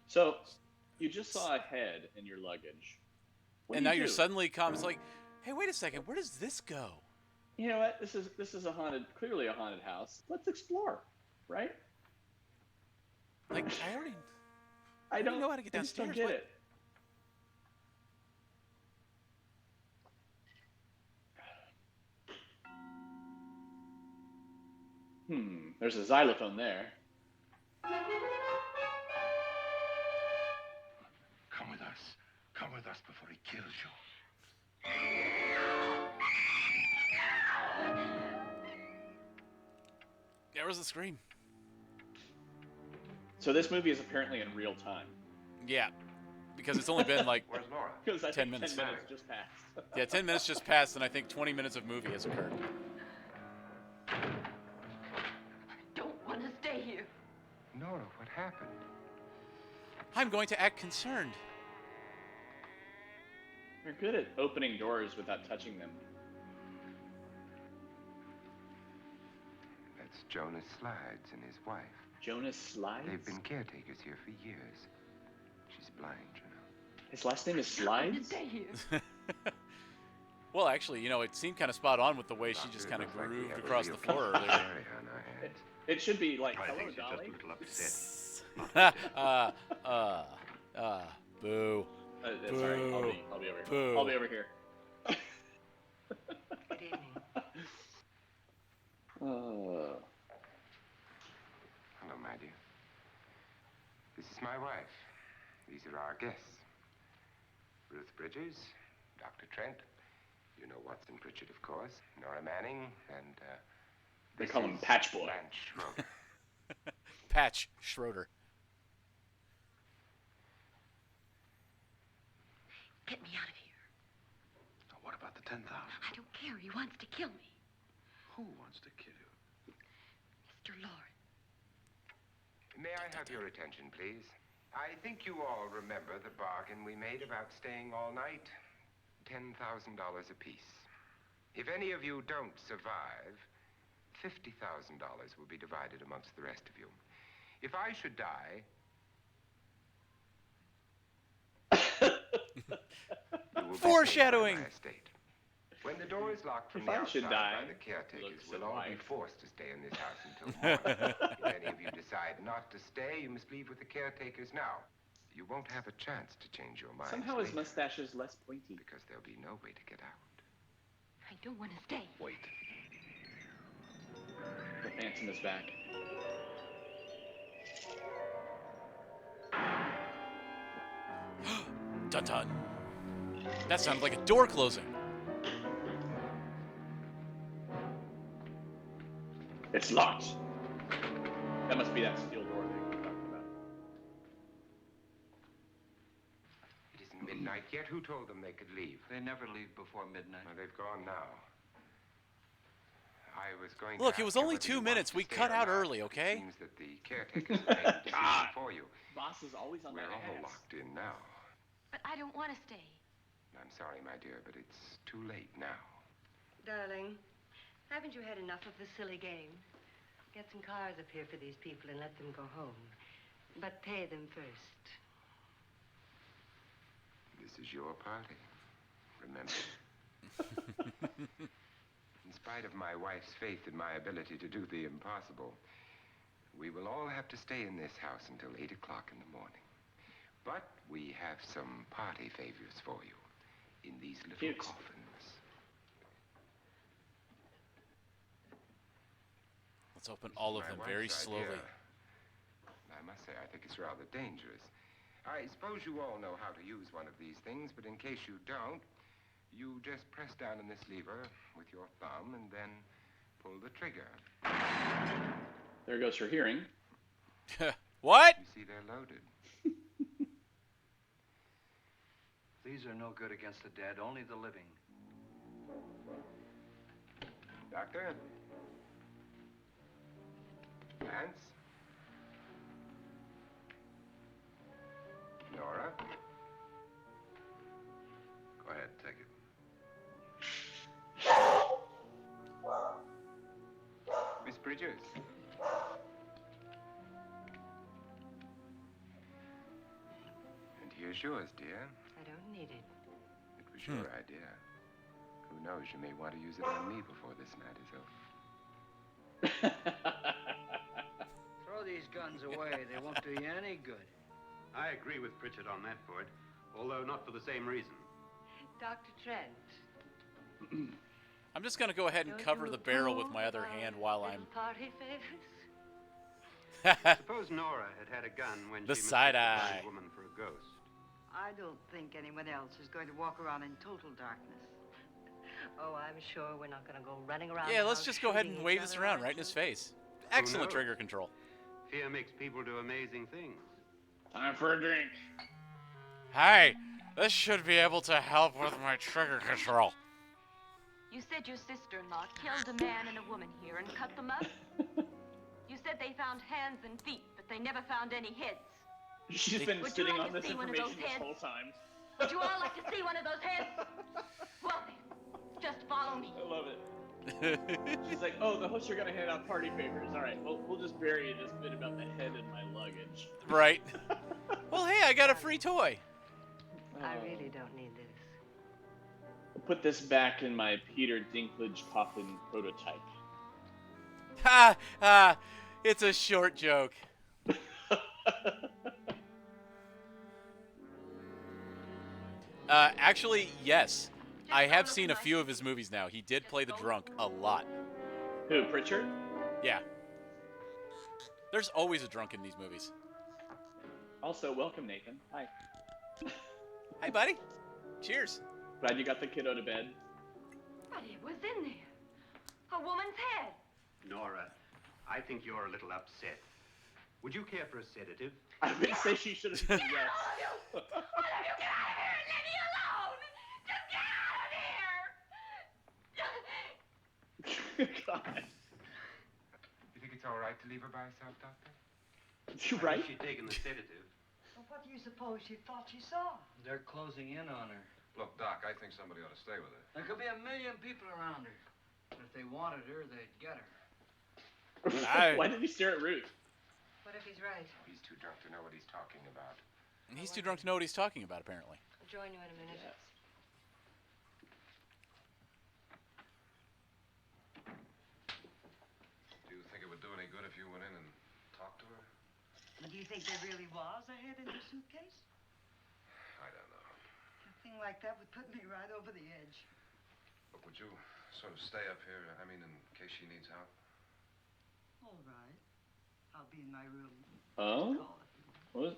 So, you just saw a head in your luggage. What And do now you you're do? suddenly comes like, hey, wait a second, where does this go? You know what? This is a clearly a haunted house. Let's explore, right? Like, I already I don't know how to get I just downstairs. don't get What? it. There's a xylophone there. Come with us. Come with us before he kills you. There was the scream. So this movie is apparently in real time. Yeah, because it's only been like Where's Laura? Because I 10 think minutes. 10 minutes just passed. yeah, 10 minutes just passed, and I think 20 minutes of movie has occurred. I don't want to stay here. Nora, what happened? I'm going to act concerned. You're good at opening doors without touching them. That's Jonas Slides and his wife. Jonas Slides? They've been caretakers here for years. She's blind, you know. His last name is I want to Slides? stay here. Well, actually, it seemed kind of spot on with the way she just kind of Looks like we grooved have a across real the floor case earlier. on our hands. It should be like, I hello, think she's just Dolly. a little upset. Boo. Sorry, Boo. I'll be over here. Boo. I'll be over here. Good evening. Hello, my dear. This is my wife. These are our guests. Ruth Bridges, Dr. Trent. You know Watson Pritchard, of course. Nora Manning, and, They this call him is Patch Boy. Lance Schroeder. Patch Schroeder. Get me out of here. Now, what about the 10,000? I don't care. He wants to kill me. Who wants to kill you? Mr. Lloyd. May I have your attention, please? I think you all remember the bargain we made about staying all night. $10,000 apiece. If any of you don't survive, $50,000 will be divided amongst the rest of you. If I should die, you will be Foreshadowing. saved by my estate. When the door is locked from If the I outside should die, by the caretakers, looks we'll all be alive. forced to stay in this house until morning. If any of you decide not to stay, you must leave with the caretakers now. You won't have a chance to change your mind. Somehow his mustache is less pointy. Because there'll be no way to get out. I don't want to stay. Wait. The phantom is back. Dun dun. That sounded like a door closing. It's locked. That must be that steel door they were talking about. It isn't midnight yet. Who told them they could leave? They never leave before midnight. Well, they've gone now. I was going Look, to it was ask you only whether 2 you want minutes. to We stay cut or out not. early, It okay? seems that the caretakers have made the decision for you. Boss is always on We're my all ass. locked in now. But I don't want to stay. I'm sorry, my dear, but it's too late now. Darling, haven't you had enough of the silly game? Get some cars up here for these people and let them go home. But pay them first. This is your party. Remember? In spite of my wife's faith in my ability to do the impossible, we will all have to stay in this house until 8 o'clock in the morning. But we have some party favors for you in these little Cute. coffins. Let's open all of My them wife's very idea. slowly. I must say, I think it's rather dangerous. I suppose you all know how to use one of these things, but in case you don't, you just press down on this lever with your thumb and then pull the trigger. There goes her hearing. What? You see, they're loaded. These are no good against the dead, only the living. Doctor? Lance? Nora? Go ahead, take it. Miss Bridges? And here's yours, dear. I don't need it. It was your idea. Who knows, you may want to use it on me before this night is over. Throw these guns away. They won't do you any good. I agree with Pritchard on that point, although not for the same reason. Dr. Trent. I'm just going to go ahead and don't cover you the barrel with approve my other of our hand while little I'm... party favors? Suppose Nora had had a gun when The she side mistook a eye. blind woman for a ghost. I don't think anyone else is going to walk around in total darkness. Oh, I'm sure we're not going to go running around. Yeah, the let's house just go ahead shooting and each wave this other, around aren't right in his you? face. Excellent knows? trigger control. Fear makes people do amazing things. Time for a drink. Hey, this should be able to help with my trigger control. You said your sister-in-law killed a man and a woman here and cut them up? You said they found hands and feet, but they never found any heads. She's been Would you sitting like on to this see one of information those this heads? whole time. Would you all like to see one of those heads? Well, then, just follow me. I love it. She's like, oh, the hosts are gonna hand out party favors. All right, we'll just bury this bit about the head in my luggage. Right. Well, hey, I got a free toy. I really don't need this. I'll put this back in my Peter Dinklage coffin prototype. Ha ha! It's a short joke. Actually, yes. I have seen a few of his movies now. He did play the drunk a lot. Who, Pritchard? Yeah. There's always a drunk in these movies. Also, welcome, Nathan. Hi. Hey, buddy. Cheers. Glad you got the kiddo to bed. But it was in there. A woman's head. Nora, I think you're a little upset. Would you care for a sedative? I would say she should have said Get yes. all of you! All of you, get out of here and leave me alone! Just get out of here! God. You think it's all right to leave her by herself, Doctor? You I right? think she'd taken the sedative. Well, what do you suppose she thought she saw? They're closing in on her. Look, Doc, I think somebody ought to stay with her. There could be 1 million people around her. But if they wanted her, they'd get her. Why did he stare at Ruth? What if he's right? He's too drunk to know what he's talking about. He's too drunk to know what he's talking about, apparently. I'll join you in a minute. Do you think it would do any good if you went in and talked to her? Do you think there really was a head in the suitcase? I don't know. A thing like that would put me right over the edge. Look, would you sort of stay up here, I mean, in case she needs help? All right. I'll be in my room. Oh? Call it.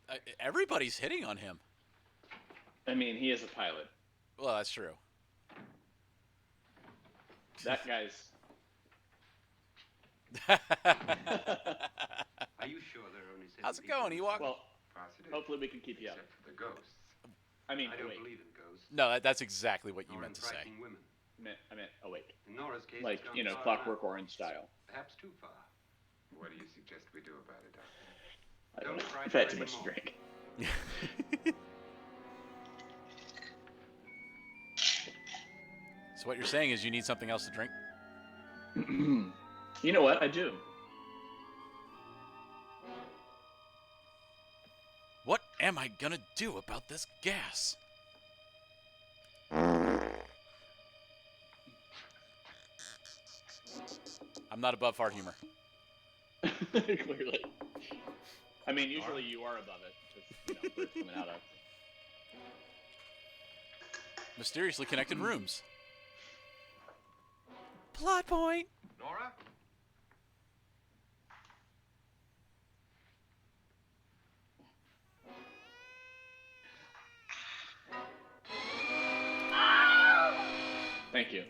What? Everybody's hitting on him. I mean, he is a pilot. Well, that's true. That guy's... Are you sure there are only 7 How's it people? going, Ewok? Well, Positive. hopefully we can keep you up. Except for the ghosts. I mean, I don't awake. believe in ghosts. No, that's exactly what you Nor meant in to say. frightening women. I meant awake. In Nora's case, Like, it's gone you know, far Clockwork enough. Orange style. Perhaps too far. What do you suggest we do about it, Doctor? I don't Don't know. try I've to had do too much to anymore. drink. So what you're saying is you need something else to drink? You know what? I do. What am I gonna do about this gas? I'm not above fart humor. Clearly. I mean, usually you are above it because where it's coming out of. Mysteriously connected rooms. Plot point. Nora? Thank you.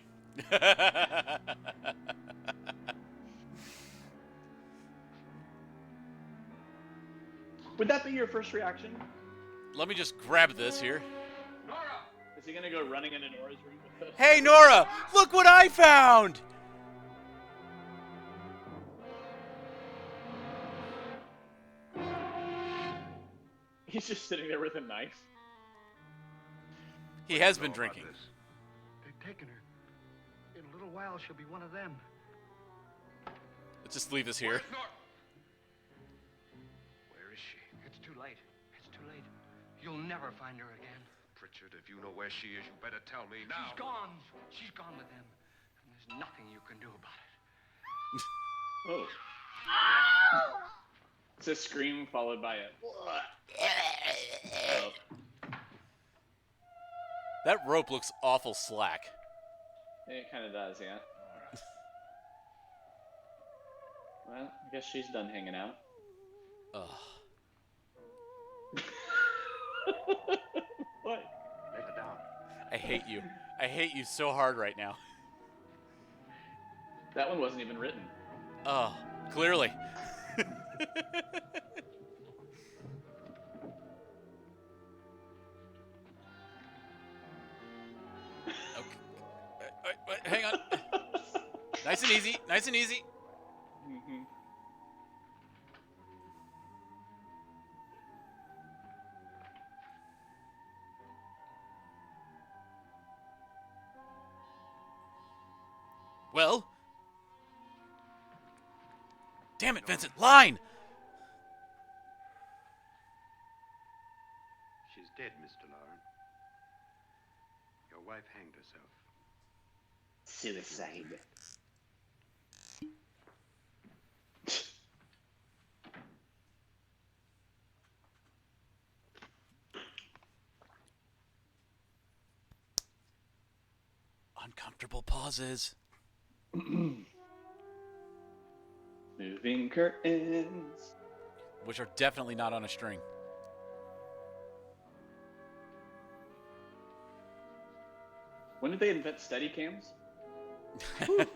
Would that be your first reaction? Let me just grab this here. Nora! Is he gonna go running into Nora's room with us? Hey, Nora! Look what I found! He's just sitting there with a knife. He has been drinking. They've taken her. In a little while, she'll be one of them. Let's just leave this here. Where is she? It's too late. It's too late. You'll never find her again. Pritchard, if you know where she is, you better tell me now. She's gone. She's gone with them. And there's nothing you can do about it. Oh. It's a scream followed by a. Oh. That rope looks awful slack. It kind of does, yeah. Well, I guess she's done hanging out. Ugh. What? Lay her down. I hate you. I hate you so hard right now. That one wasn't even written. Oh, clearly. Wait, hang on. Nice and easy. Nice and easy. Mm-hmm. Well. Damn it, Vincent. Line! She's dead, Mr. Lauren. Your wife hanged herself. Suicide. Uncomfortable pauses. Moving curtains. Which are definitely not on a string. When did they invent Steadicams? Nora.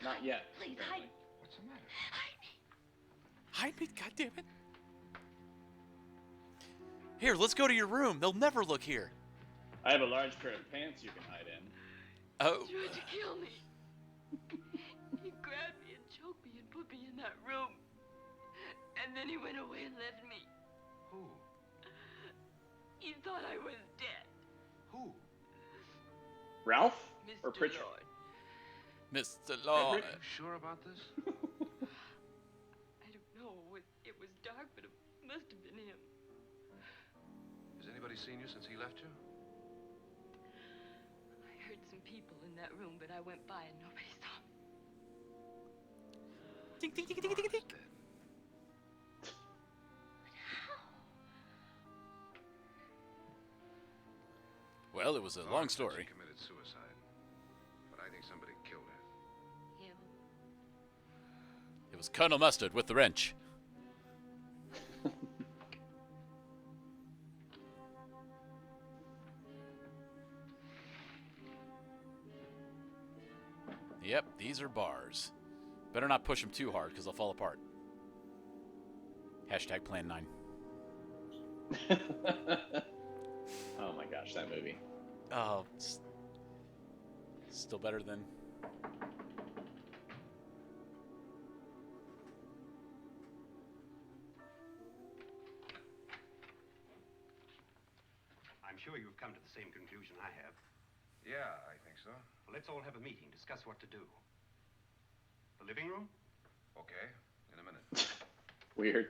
Not yet. Please, apparently. What's the matter? Hide me, goddammit. Here, let's go to your room. They'll never look here. I have a large pair of pants you can hide in. Oh. He tried to kill me. He grabbed me and choked me and put me in that room. And then he went away and left me. Who? He thought I was dead. Who? Ralph? Mr. Or Pritchard? Lord. Mr. Lord. Are you sure about this? I don't know. It was dark, but it must have been him. Has anybody seen you since he left you? I heard some people in that room, but I went by and nobody saw me. Ding, ding, ding, ding, ding, ding. Well, it was a long story. She committed suicide, but I think somebody killed her. Him. It was Colonel Mustard with the wrench. Yep, these are bars. Better not push them too hard because they'll fall apart. Hashtag Plan 9. Oh my gosh, that movie. Oh, it's still better than... I'm sure you've come to the same conclusion I have. Yeah, I think so. Well, let's all have a meeting, discuss what to do. The living room? Okay, in a minute. Weird.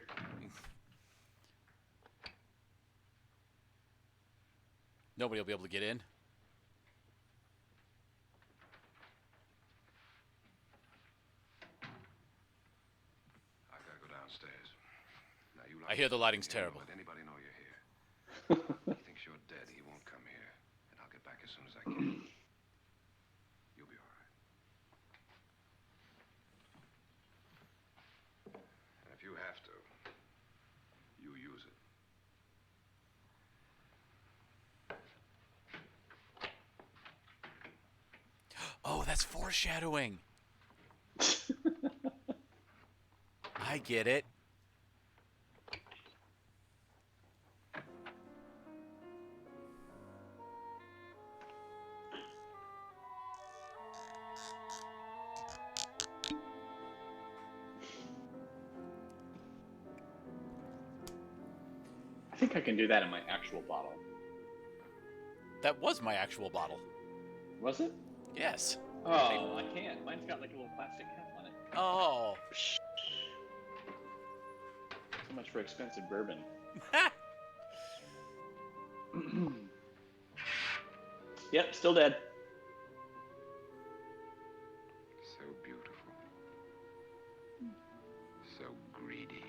Nobody will be able to get in. I hear the lighting's He won't terrible. let anybody know you're here. He thinks you're dead. He won't come here. And I'll get back as soon as I can. You'll be all right. And if you have to, you use it. Oh, that's foreshadowing. I get it. I think I can do that in my actual bottle. That was my actual bottle. Was it? Yes. Oh, I can't. Mine's got like a little plastic cap on it. Oh. So much for expensive bourbon. Yep, still dead. So beautiful. So greedy.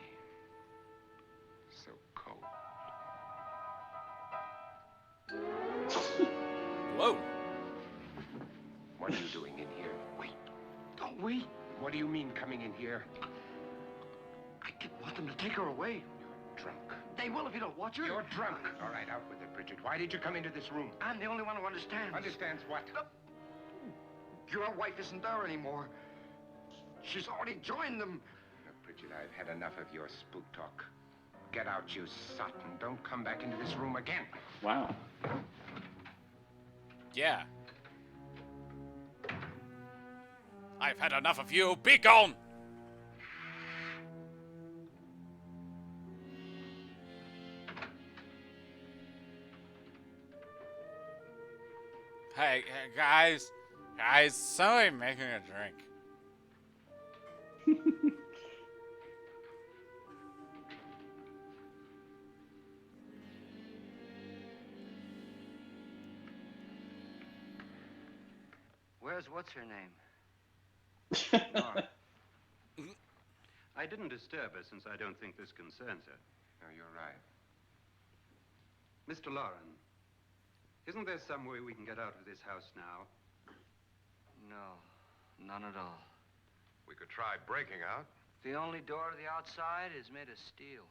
So cold. Whoa. What are you doing in here? Wait, don't we? What do you mean coming in here? I didn't want them to take her away. You're drunk. They will if you don't watch her. You're drunk. All right, out with it, Bridget. Why did you come into this room? I'm the only one who understands. Understands what? Your wife isn't there anymore. She's already joined them. Bridget, I've had enough of your spook talk. Get out, you sot, and don't come back into this room again. Wow. Yeah. I've had enough of you. Be gone! Hey, guys. Guys, somebody making a drink. Where's what's her name? I didn't disturb her since I don't think this concerns her. No, you're right. Mr. Lauren, isn't there some way we can get out of this house now? No, none at all. We could try breaking out. The only door to the outside is made of steel.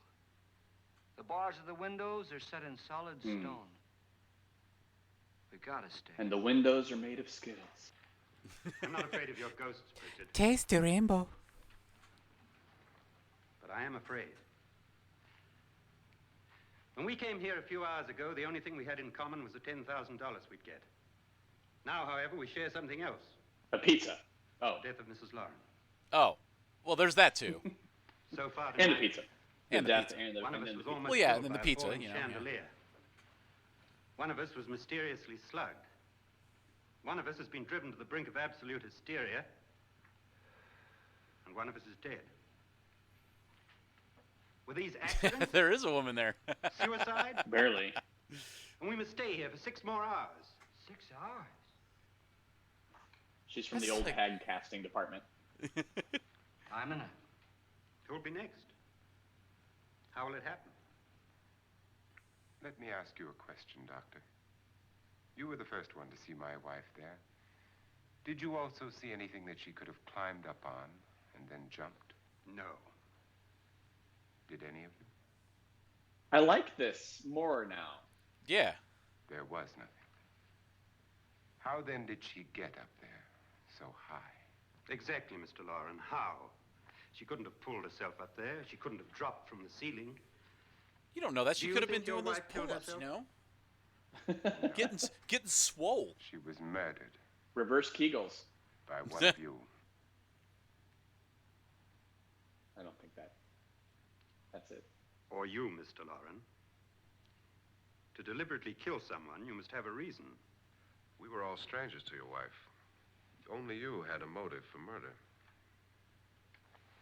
The bars of the windows are set in solid stone. We gotta stay. And the windows are made of Skittles. I'm not afraid of your ghosts, Bridget, Taste the rainbow. but I am afraid. When we came here a few hours ago, the only thing we had in common was the $10,000 we'd get. Now, however, we share something else. A pizza. Oh. The death of Mrs. Lauren. Oh. Well, there's that too. So far And the tonight, pizza. And the death pizza. and the one of and us the was pizza. almost Well, yeah, killed and then by the a pizza, falling you know, yeah. chandelier. One of us was mysteriously slugged. One of us has been driven to the brink of absolute hysteria. And one of us is dead. Were these accidents? There is a woman there. Suicide? Barely. And we must stay here for 6 more hours. 6 hours? She's from That's the old like- hag casting department. I'm in it. Who'll be next? How will it happen? Let me ask you a question, Doctor. You were the first one to see my wife there. Did you also see anything that she could have climbed up on and then jumped? No. Did any of you? I like this more now. Yeah. There was nothing. How then did she get up there so high? Exactly, Mr. Lauren. How? She couldn't have pulled herself up there. She couldn't have dropped from the ceiling. You don't know that. She Do you could have been think your doing those wife killed pull-ups, you herself? know? Getting swole. She was murdered Reverse Kegels. by one of you. I don't think that's it. Or you, Mr. Lauren. To deliberately kill someone, you must have a reason. We were all strangers to your wife. Only you had a motive for murder.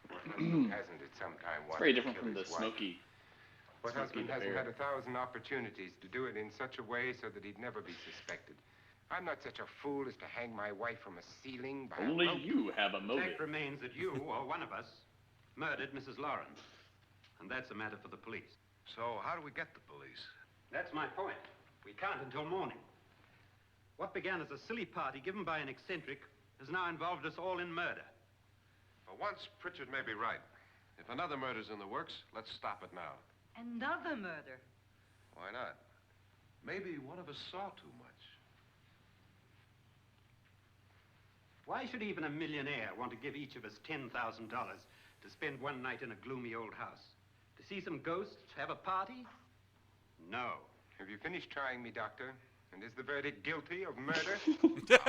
What husband hasn't at some time It's wanted very to different kill from the his wife? smoky. What Smoky husband the hasn't Bear. had 1,000 opportunities to do it in such a way so that he'd never be suspected? I'm not such a fool as to hang my wife from a ceiling by Only a rope. you have a The motive. fact remains that you, or one of us, murdered Mrs. Lauren. And that's a matter for the police. So how do we get the police? That's my point. We can't until morning. What began as a silly party given by an eccentric has now involved us all in murder. For once, Pritchard may be right. If another murder's in the works, let's stop it now. Another murder. Why not? Maybe one of us saw too much. Why should even a millionaire want to give each of us $10,000 to spend one night in a gloomy old house? To see some ghosts, have a party? No. Have you finished trying me, Doctor? And is the verdict guilty of murder? The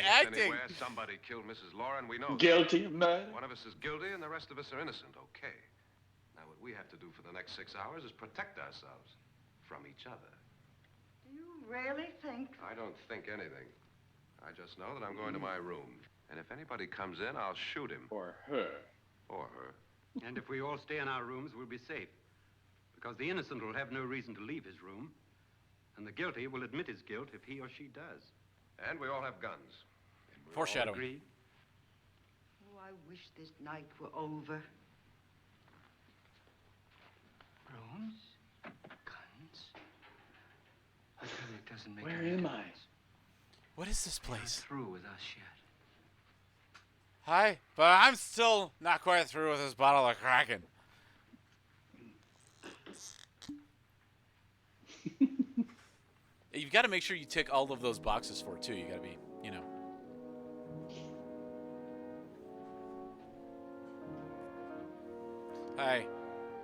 acting. Anywhere. Somebody killed Mrs. Lauren, we know. Guilty of murder. One of us is guilty and the rest of us are innocent, okay. Now what we have to do for the next 6 hours is protect ourselves from each other. Do you really think? I don't think anything. I just know that I'm going to my room. And if anybody comes in, I'll shoot him. Or her. Or her. And if we all stay in our rooms, we'll be safe. Because the innocent will have no reason to leave his room. And the guilty will admit his guilt if he or she does. And we all have guns. Foreshadowing. Agreed? Oh, I wish this night were over. Rooms? Guns? I tell you, it doesn't make Where any am I? difference. What is this They're not place? through with us yet. Hi, but I'm still not quite through with this bottle of Kraken. You've got to make sure you tick all of those boxes for it, too. You got to be, you know. Hi,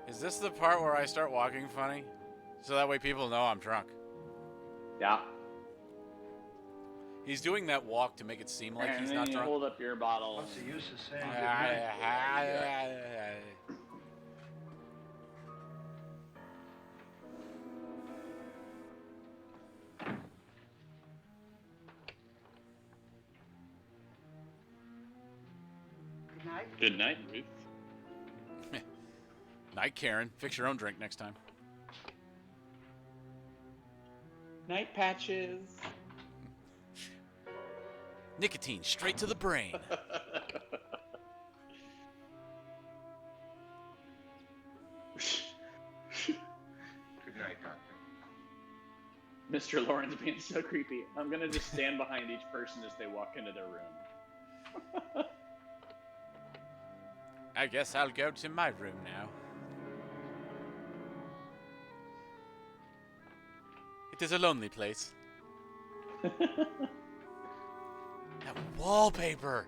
is this the part where I start walking funny? So that way people know I'm drunk. Yeah. He's doing that walk to make it seem like And he's then not you drunk. hold up your bottle. What's the use of saying Good night. Good night, Ruth. Night, Karen. Fix your own drink next time. Night, Patches. Nicotine straight to the brain. Good night, Doctor. Mr. Lawrence being so creepy. I'm gonna just stand behind each person as they walk into their room. I guess I'll go to my room now. It is a lonely place. That wallpaper!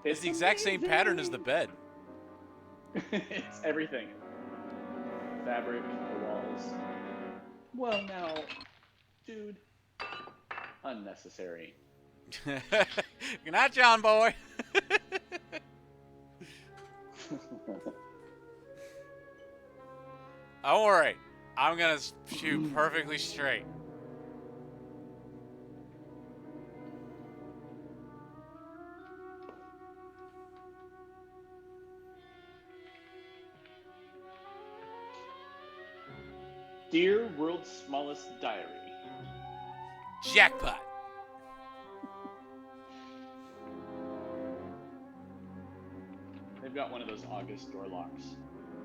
It's the exact same pattern as the bed. It's everything. Fabric, the walls. Well, now, dude. Unnecessary. Good night, John boy. Don't worry. I'm gonna shoot perfectly straight. Dear World's Smallest Diary. Jackpot. They've got one of those August door locks.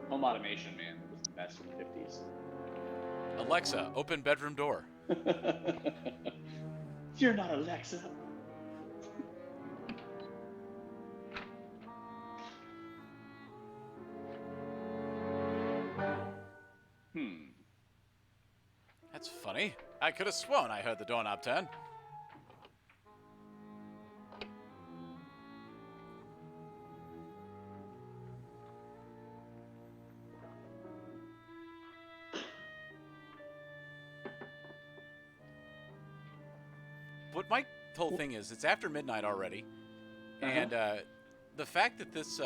Home automation, man. It was the best in the 50s. Alexa, open bedroom door. You're not Alexa. That's funny. I could have sworn I heard the doorknob turn. What my whole thing is, it's after midnight already. And the fact that this,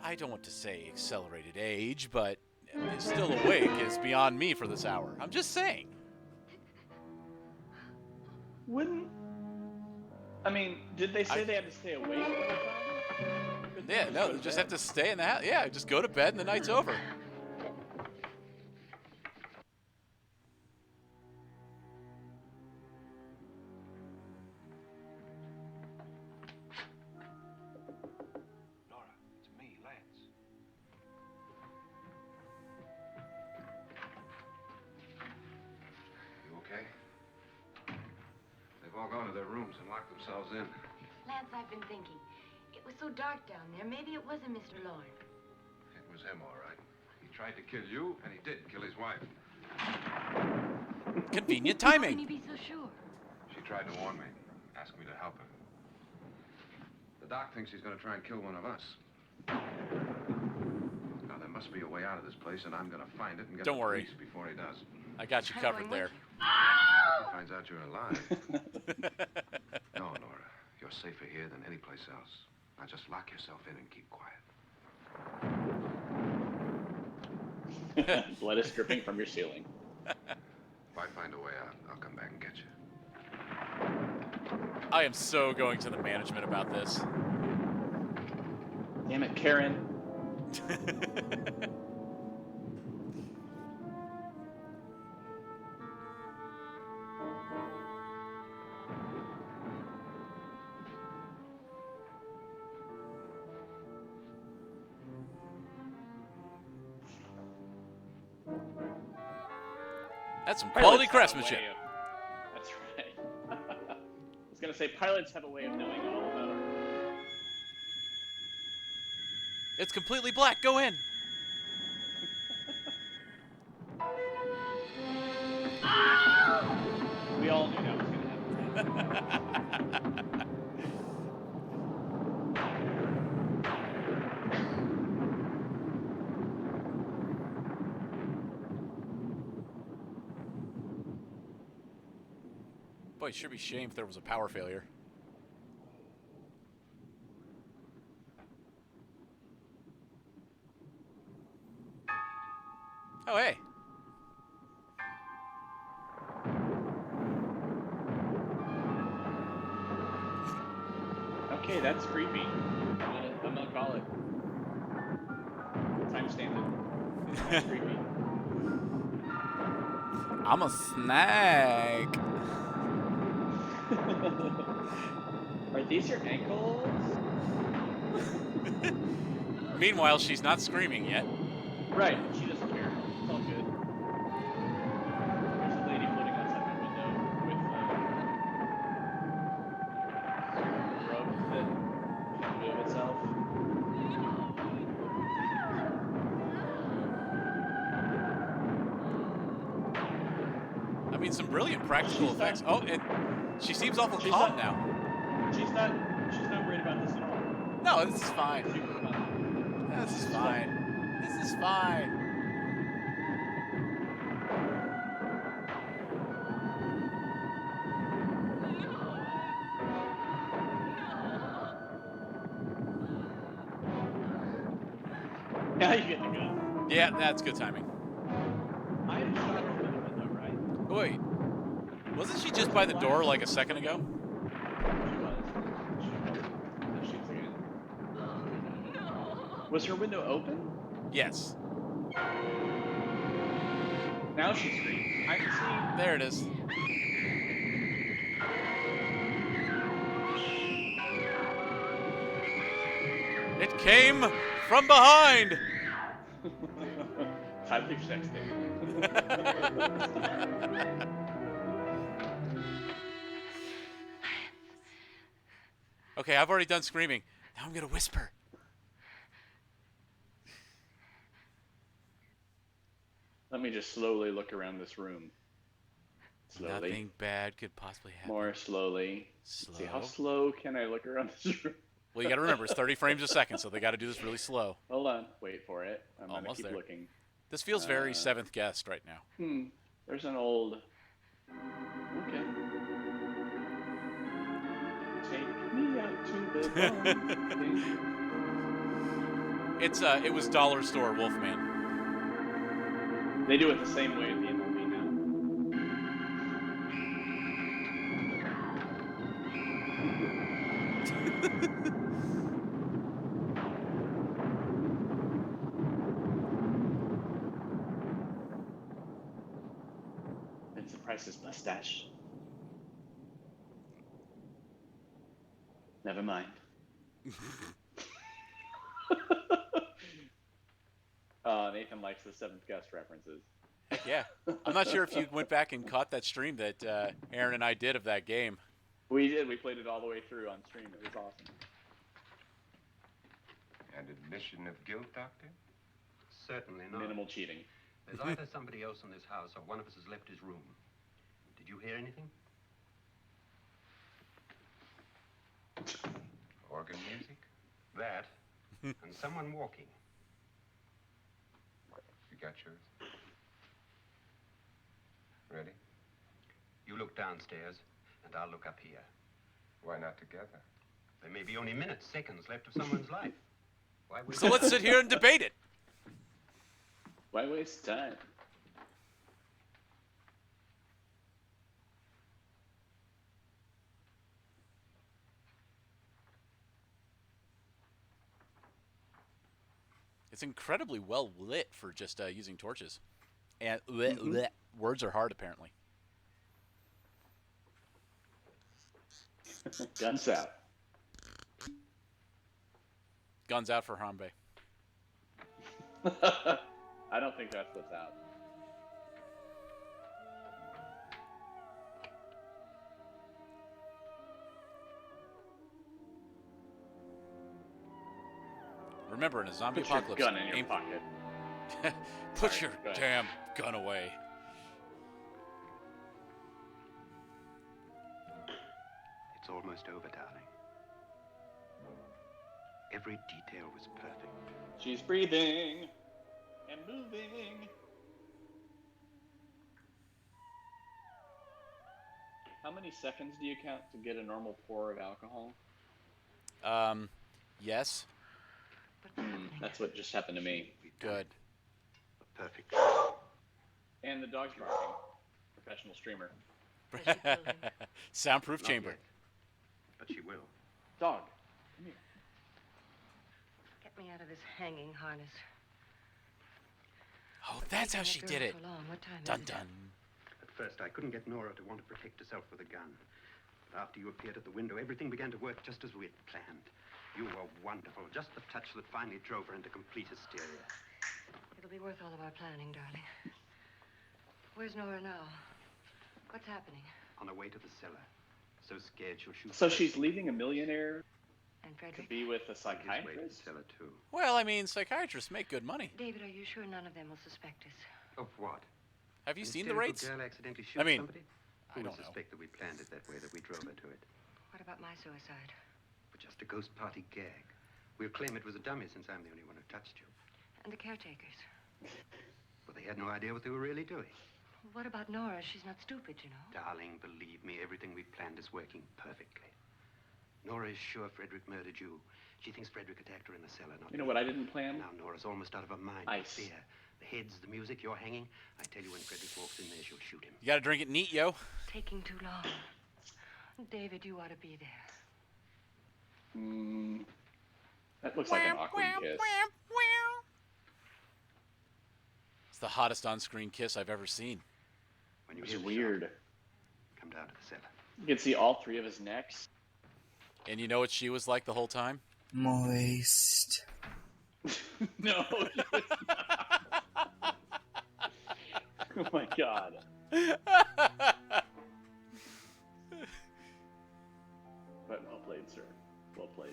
I don't want to say accelerated age, but is still awake is beyond me for this hour. I'm just saying. Wouldn't... I mean, did they say they had to stay awake all the time? Yeah, no, they just have to stay in the house. Yeah, just go to bed and the night's over. Nora, it's me, Lance. and locked themselves in. Lance, I've been thinking. It was so dark down there. Maybe it wasn't Mr. Lorne. It was him, all right. He tried to kill you, and he did kill his wife. Convenient How can timing. you be so sure? She tried to warn me, asked me to help her. The doc thinks he's going to try and kill one of us. Now, there must be a way out of this place, and I'm going to find it and get Don't the worry. police before he does. I got you I'm covered going there. If he finds out you're alive. No, Nora. You're safer here than any place else. Now just lock yourself in and keep quiet. Blood is dripping from your ceiling. If I find a way out, I'll come back and get you. I am so going to the management about this. Damn it, Karen. That's some Pilots quality have a craftsmanship. way of- That's right. I was gonna say pilots have a way of knowing all about our. It's completely black. Go in. We all knew that was gonna happen. Boy, it sure be a shame if there was a power failure. Oh, hey. Okay, that's creepy. I'm gonna call it. Timestamp it. That's creepy. I'm a snag. Are these your ankles? Meanwhile, she's not screaming yet. Right, she doesn't care. It's all good. There's a lady floating outside my window with a rope that can move itself. I mean, some brilliant practical effects. Oh, and she seems awful She's calm not- now. She's not worried about this at all. No, this is fine. Super calm. This is fine. This is fine. Now you get the gun. Yeah, that's good timing. I had shot her through the window, right? Wait, wasn't she just by the door like a second ago? She was. Now shoots again. Was her window open? Yes. Now she screams. I can see. There it is. It came from behind. Tyler sexting. Okay, I've already done screaming. Now I'm gonna whisper. Let me just slowly look around this room. Slowly. Nothing bad could possibly happen. More slowly. Slow. Let's see, how slow can I look around this room? Well, you gotta remember, it's 30 frames a second, so they gotta do this really slow. Hold on. Wait for it. I'm gonna Almost keep there. looking. This feels very Seventh Guest right now. There's an old. Okay. Take me out to the bone. It was Dollar Store Wolfman. They do it the same way at the MLB now. Vincent Price's mustache. Never mind. Nathan likes the Seventh Guest references. Heck yeah. I'm not sure if you went back and caught that stream that Aaron and I did of that game. We did. We played it all the way through on stream. It was awesome. And admission of guilt, Doctor? Certainly not. Minimal cheating. There's either somebody else in this house or one of us has left his room. Did you hear anything? Organ music? That, and someone walking. You got yours? Ready? You look downstairs, and I'll look up here. Why not together? There may be only minutes, seconds left of someone's life. Why waste So let's sit here and debate it. Why waste time? It's incredibly well lit for just using torches. And bleh, words are hard, apparently. Guns out. Guns out for Harambe. I don't think that's what's out. Remember, in a zombie Put your apocalypse, gun in your aim- pocket. Put Sorry, your go ahead. damn gun away. It's almost over, darling. Every detail was perfect. She's breathing and moving. How many seconds do you count to get a normal pour of alcohol? Yes. That's what just happened to me. Good. Perfect. And the dog's barking. Professional streamer. Soundproof Not chamber. yet, but she will. Dog, come here. Get me out of this hanging harness. Oh, that's how she did it. So long. What time Dun is it? dun. At first, I couldn't get Nora to want to protect herself with a gun. But after you appeared at the window, everything began to work just as we had planned. You were wonderful. Just the touch that finally drove her into complete hysteria. It'll be worth all of our planning, darling. Where's Nora now? What's happening? On her way to the cellar. So scared she'll shoot. So she's leaving a millionaire And to Frederick? be with a his way to the psychiatrist? cellar, too. Well, I mean, psychiatrists make good money. David, are you sure none of them will suspect us? Of what? Have you An seen the hysterical rates? girl accidentally shoot I mean, somebody? I Who don't would know. suspect that we planned it that way, that we drove her to it? What about my suicide? But just a ghost party gag. We'll claim it was a dummy since I'm the only one who touched you. And the caretakers? Well, they had no idea what they were really doing. What about Nora? She's not stupid, you know. Darling, believe me, everything we planned is working perfectly. Nora is sure Frederick murdered you. She thinks Frederick attacked her in the cellar, not You know what I didn't plan? Now Nora's almost out of her mind Ice. with fear. The heads, the music, you're hanging. I tell you, when Frederick walks in there, she'll shoot him. You gotta drink it neat, yo. Taking too long. David, you ought to be there. That looks like an awkward kiss. It's the hottest on-screen kiss I've ever seen. When you It's hear the weird. shot, come down to the cellar. You can see all three of his necks. And you know what she was like the whole time? Moist. No. Oh my god. But well played, sir. Well played.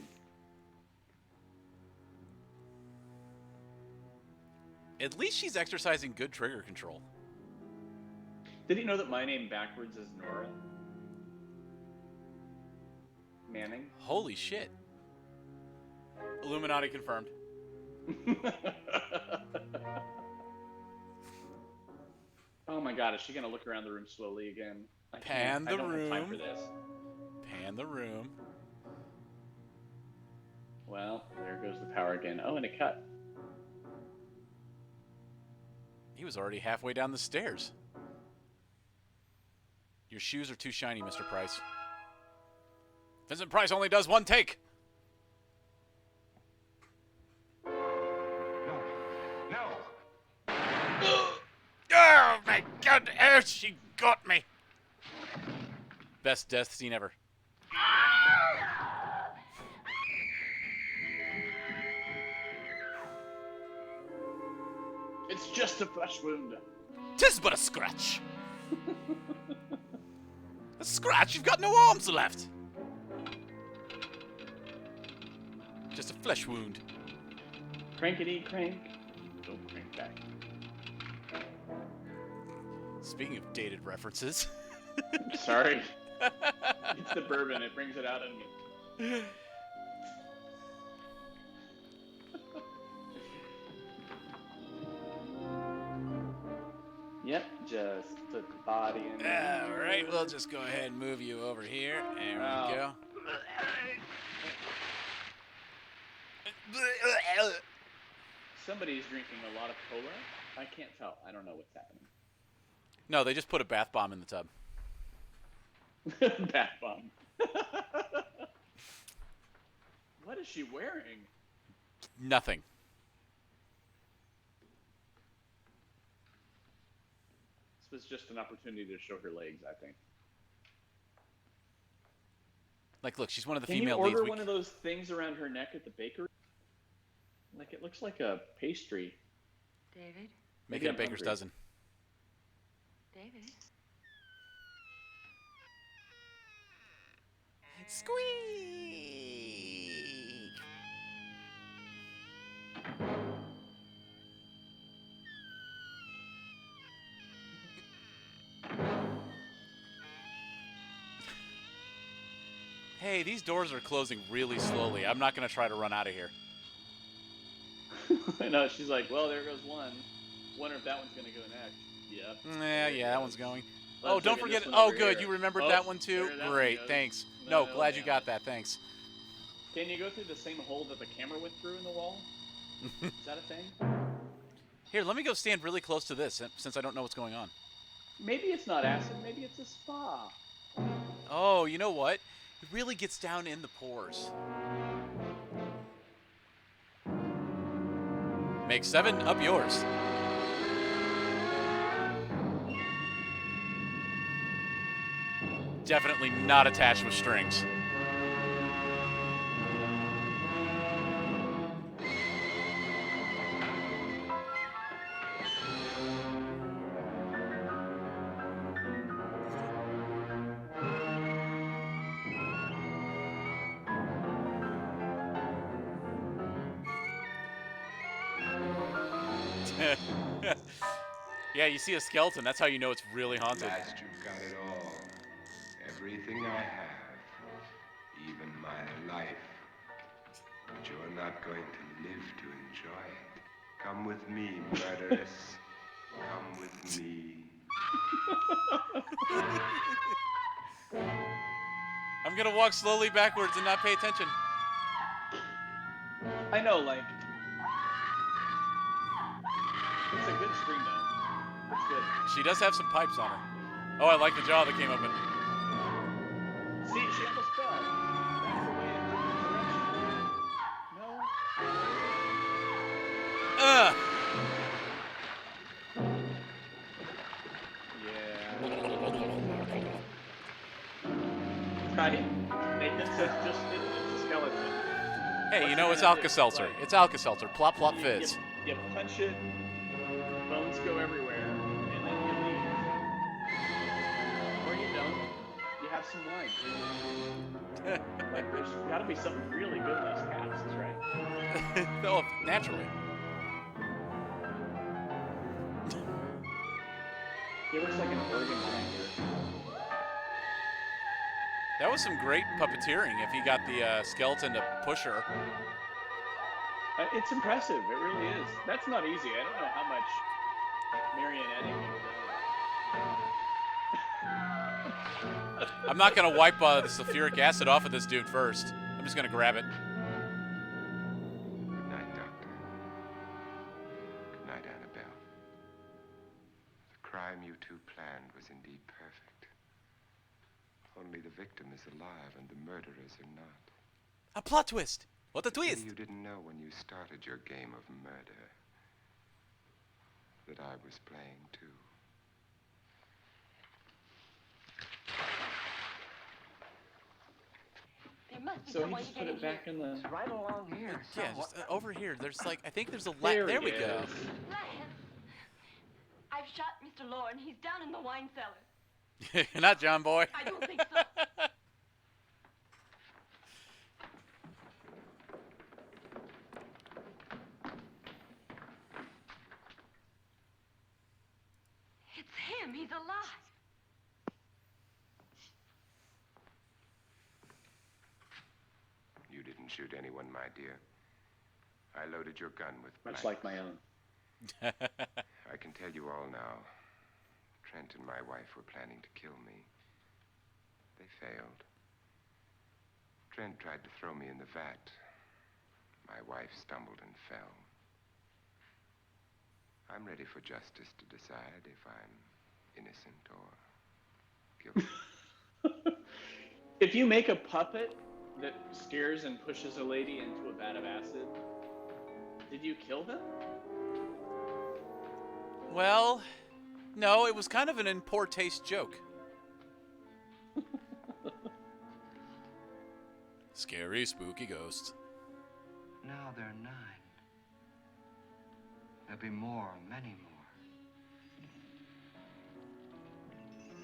At least she's exercising good trigger control. Did he know that my name backwards is Nora? Manning? Holy shit. Illuminati confirmed. Oh my god, is she gonna look around the room slowly again? I Pan can't. I the don't have time for room. this. Pan the room. Well, there goes the power again. Oh, and it cut. He was already halfway down the stairs. Your shoes are too shiny, Mr. Price. Vincent Price only does one take. No! Oh my god, oh, she got me. Best death scene ever. It's just a flesh wound. Tis but a scratch. A scratch? You've got no arms left. Just a flesh wound. Crankety crank. Don't crank back. Speaking of dated references. Sorry. It's the bourbon. It brings it out in me. Yep, just put the body in. All right, we'll just go ahead and move you over here. There we go. Somebody's drinking a lot of cola. I can't tell. I don't know what's happening. No, they just put a bath bomb in the tub. Bath bomb. What is she wearing? Nothing. This was just an opportunity to show her legs, I think. Like, look, she's one of the Can female you order leads. one of those things around her neck at the bakery? Like, it looks like a pastry. David? Make Maybe it a I'm baker's hungry. dozen. David? Squeak! Hey, these doors are closing really slowly. I'm not going to try to run out of here. No, she's like, well, there goes one. Wonder if that one's going to go next. Yep. Yeah, that one's going. Let's Oh, don't look at this forget. one Oh, over good. here. You remembered Oh, that one too? there that one Great, goes. thanks. No, No, glad you damn got it. that. Thanks. Can you go through the same hole that the camera went through in the wall? Is that a thing? Here, let me go stand really close to this since I don't know what's going on. Maybe it's not acid. Maybe it's a spa. Oh, you know what? It really gets down in the pores. Make 7 up yours. Definitely not attached with strings. Yeah, you see a skeleton. That's how you know it's really haunted. Last you've got it all. Everything I have. Even my life. But you're not going to live to enjoy it. Come with me, murderess. Come with me. I'm gonna walk slowly backwards and not pay attention. I know, like... It's a good scream, though. It's good. She does have some pipes on her. Oh, I like the jaw that came open. See, she almost fell. That's the way in the direction. No? Yeah. Right. Nathan says just hit the skeleton. Hey, you know, it's What's Alka-Seltzer. like? It's Alka-Seltzer. Plop, plop, fizz. You punch it, bones go everywhere, and then you leave. Or you don't. You have some wine. Like, there's got to be something really good in those casts, right? Oh, naturally. He looks like an organ grinder. That was some great puppeteering if he got the skeleton to push her. It's impressive. It really is. That's not easy. I don't know how much marionetting you've done. I'm not going to wipe the sulfuric acid off of this dude first. I'm just going to grab it. Good night, Doctor. Good night, Annabelle. The crime you two planned was indeed perfect. Only the victim is alive and the murderers are not. A plot twist. What a Maybe twist. you didn't know when you started your game of murder that I was playing too. There must be So some he way just to put get in it back here. in the... It's right along here. Yeah, just over here. There's like, I think there's a There there we it go. is. Ryan, I've shot Mr. Lauren. He's down in the wine cellar. Not John Boy. I don't think so. It's him. He's alive. You didn't shoot anyone, my dear. I loaded your gun with Much blanks. like my own. I can tell you all now. Trent and my wife were planning to kill me. They failed. Trent tried to throw me in the vat. My wife stumbled and fell. I'm ready for justice to decide if I'm innocent or guilty. If you make a puppet that scares and pushes a lady into a vat of acid, did you kill them? Well, no, it was kind of an in poor taste joke. Scary, spooky ghosts. Now there are 9. There'll be more, many more.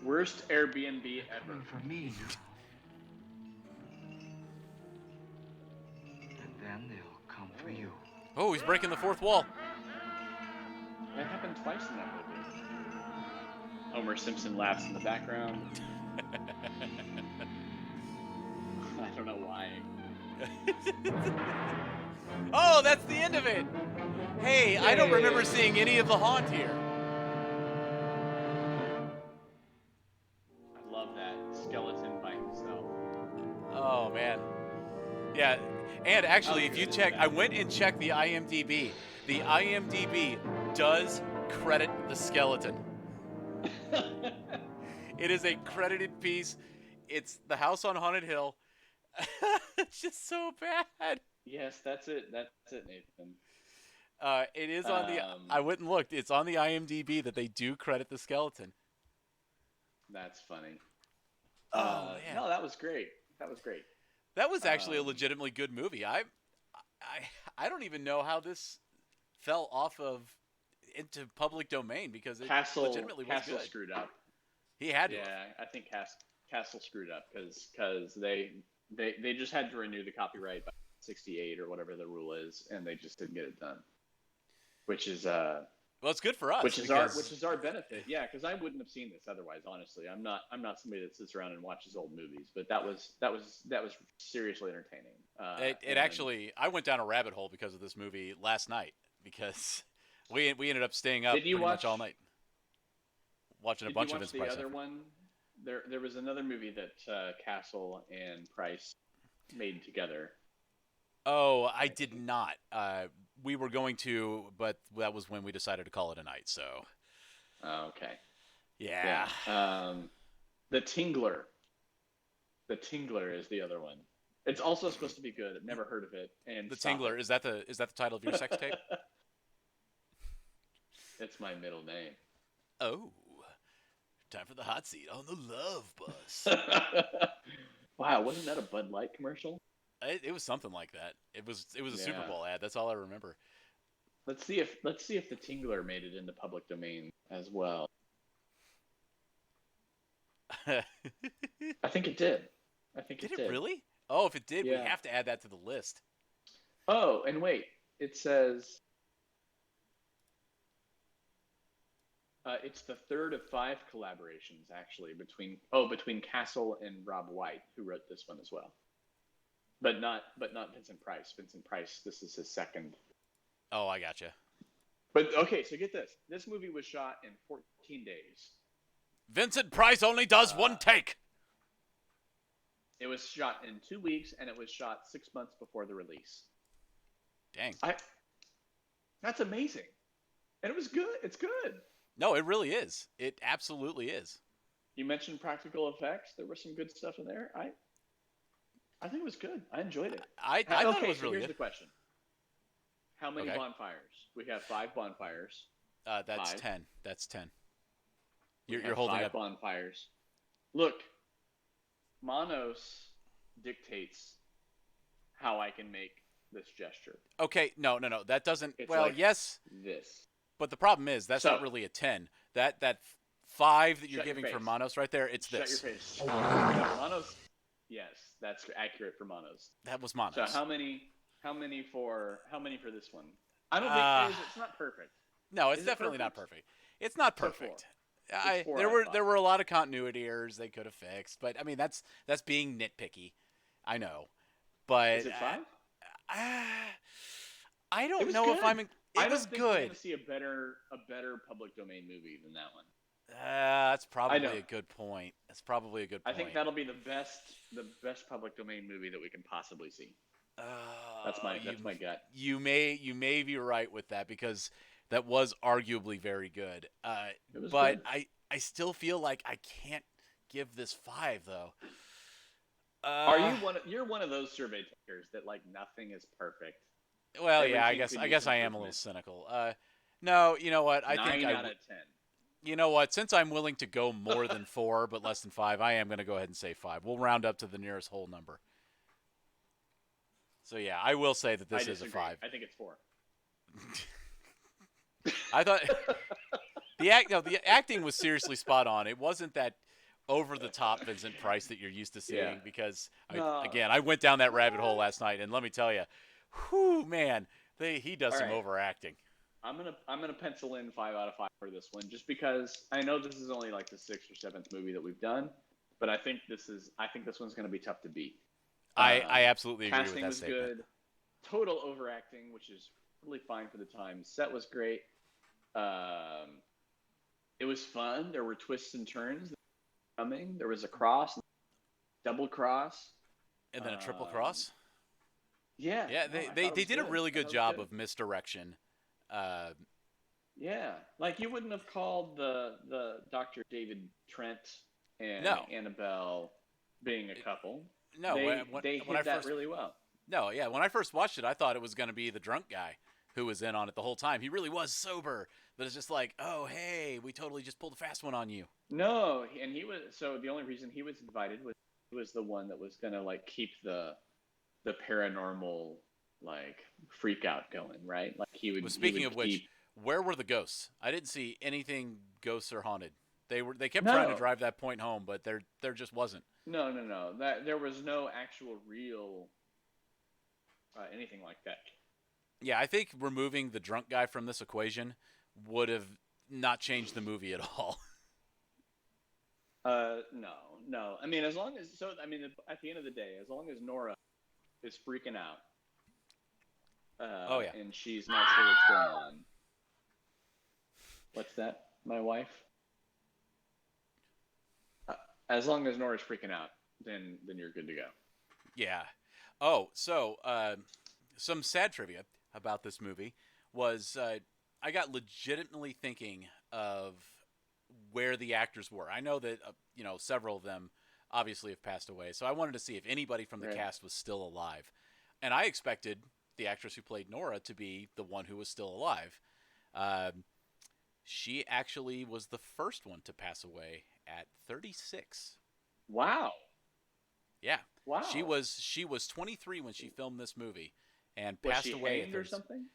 Worst Airbnb ever. Coming for me now. And then they'll come for you. Oh, he's breaking the fourth wall. That happened twice in that movie. Homer Simpson laughs in the background. I don't know why. Oh, that's the end of it. Hey, I don't remember seeing any of the haunt here. I love that skeleton by himself. Oh, man. Yeah, and actually, if you check, I went and checked the IMDb. The IMDb does credit the skeleton. It is a credited piece. It's The House on Haunted Hill. It's just so bad. Yes, that's it. That's it, Nathan. It is on the. I went and looked. It's on the IMDb that they do credit the skeleton. That's funny. Oh man. No, that was great. That was great. That was actually a legitimately good movie. I don't even know how this fell off of into public domain because it legitimately was Castle good. screwed up. He had to. Yeah, I think Castle screwed up because they just had to renew the copyright by 68 or whatever the rule is, and they just didn't get it done. Which is well, it's good for us. Which is our benefit. Yeah, because I wouldn't have seen this otherwise. Honestly, I'm not somebody that sits around and watches old movies, but that was seriously entertaining. It actually, I went down a rabbit hole because of this movie last night because we ended up staying up pretty much all night watching a bunch of Vincent Price. The other one, there was another movie that Castle and Price made together. Oh, I did not. We were going to, but that was when we decided to call it a night. So. Okay. Yeah. The Tingler. The Tingler is the other one. It's also supposed to be good. I've never heard of it. And The Tingler, is that the title of your sex tape? It's my middle name. Oh. Time for the hot seat on the Love Bus. Wow, wasn't that a Bud Light commercial? It was something like that. It was a Super Bowl ad. That's all I remember. Let's see if the Tingler made it into public domain as well. I think it did. Did it really? Oh, if it did, we have to add that to the list. Oh, and wait, it says it's the third of 5 collaborations actually between Castle and Rob White, who wrote this one as well. But not Vincent Price. Vincent Price, this is his second. Oh, I gotcha. But okay, so get this. This movie was shot in 14 days. Vincent Price only does one take. It was shot in 2 weeks, and it was shot 6 months before the release. Dang. That's amazing. And it was good. It's good. No, it really is. It absolutely is. You mentioned practical effects. There was some good stuff in there. I think it was good. I enjoyed it. I thought it was really here's good. the question. How many bonfires? We have 5 bonfires. That's 5. 10. That's 10. We You're have holding 5 up bonfires. Look, Manos dictates how I can make this gesture. Okay, no. That doesn't. It's well, like yes. This. But the problem is that's not really a 10. That 5 that you're Shut your giving for face. Monos right there, it's Shut this. your face. Yeah, Monos. Yes, that's accurate for Monos. That was Monos. So how many for this one? I don't think it's not perfect. No, it's Is definitely it not perfect. It's not So perfect. It's 4 there out were of 5. there were a lot of continuity errors they could have fixed, but I mean that's being nitpicky. I know, but Is it 5? I don't know good. if I'm. It I was don't think good. we're going to see a better public domain movie than that one. That's probably a good point. That's probably a good point. I think that'll be the best public domain movie that we can possibly see. That's my gut. You may be right with that because that was arguably very good. But good. I still feel like I can't give this 5 though. Are you you're one of those survey takers that like nothing is perfect? Well, yeah, I guess I am a little cynical. No, you know what? I think 9 out of 10. You know what? Since I'm willing to go more than 4 but less than 5, I am going to go ahead and say 5. We'll round up to the nearest whole number. So yeah, I will say that this is a 5. I think it's 4. I thought the acting was seriously spot on. It wasn't that over the top Vincent Price that you're used to seeing because I went down that rabbit hole last night and let me tell you, whew, man, he does some overacting. I'm gonna pencil in 5 out of 5 for this one, just because I know this is only like the 6th or 7th movie that we've done, but I think this one's gonna be tough to beat. I absolutely agree with that casting was statement. good, total overacting, which is really fine for the time. Set was great. It was fun. There were twists and turns coming. There was a cross, double cross, and then a triple cross. Yeah, they did a really good job of misdirection. Yeah, like you wouldn't have called the Dr. David Trent and Annabelle being a couple. No, they hit that really well. No, yeah, when I first watched it, I thought it was going to be the drunk guy who was in on it the whole time. He really was sober, but it's just like, oh, hey, we totally just pulled a fast one on you. No, and the only reason he was invited was the one that was going to like keep the paranormal like freak out going, right? Like he would. Well, speaking of which, where were the ghosts? I didn't see anything ghosts or haunted. They kept trying to drive that point home, but there just wasn't. No. There was no actual real anything like that. Yeah, I think removing the drunk guy from this equation would have not changed the movie at all. No. I mean, at the end of the day, as long as Nora is freaking out, and she's not sure what's going on. What's that? My wife? As long as Nora's freaking out, then you're good to go. Yeah. Oh, so some sad trivia about this movie was I got legitimately thinking of where the actors were. I know that several of them obviously have passed away, so I wanted to see if anybody from the cast was still alive. And I expected the actress who played Nora to be the one who was still alive. She actually was the first one to pass away at 36. Wow. Yeah. Wow. She was 23 when she filmed this movie and was passed she away hanged or something?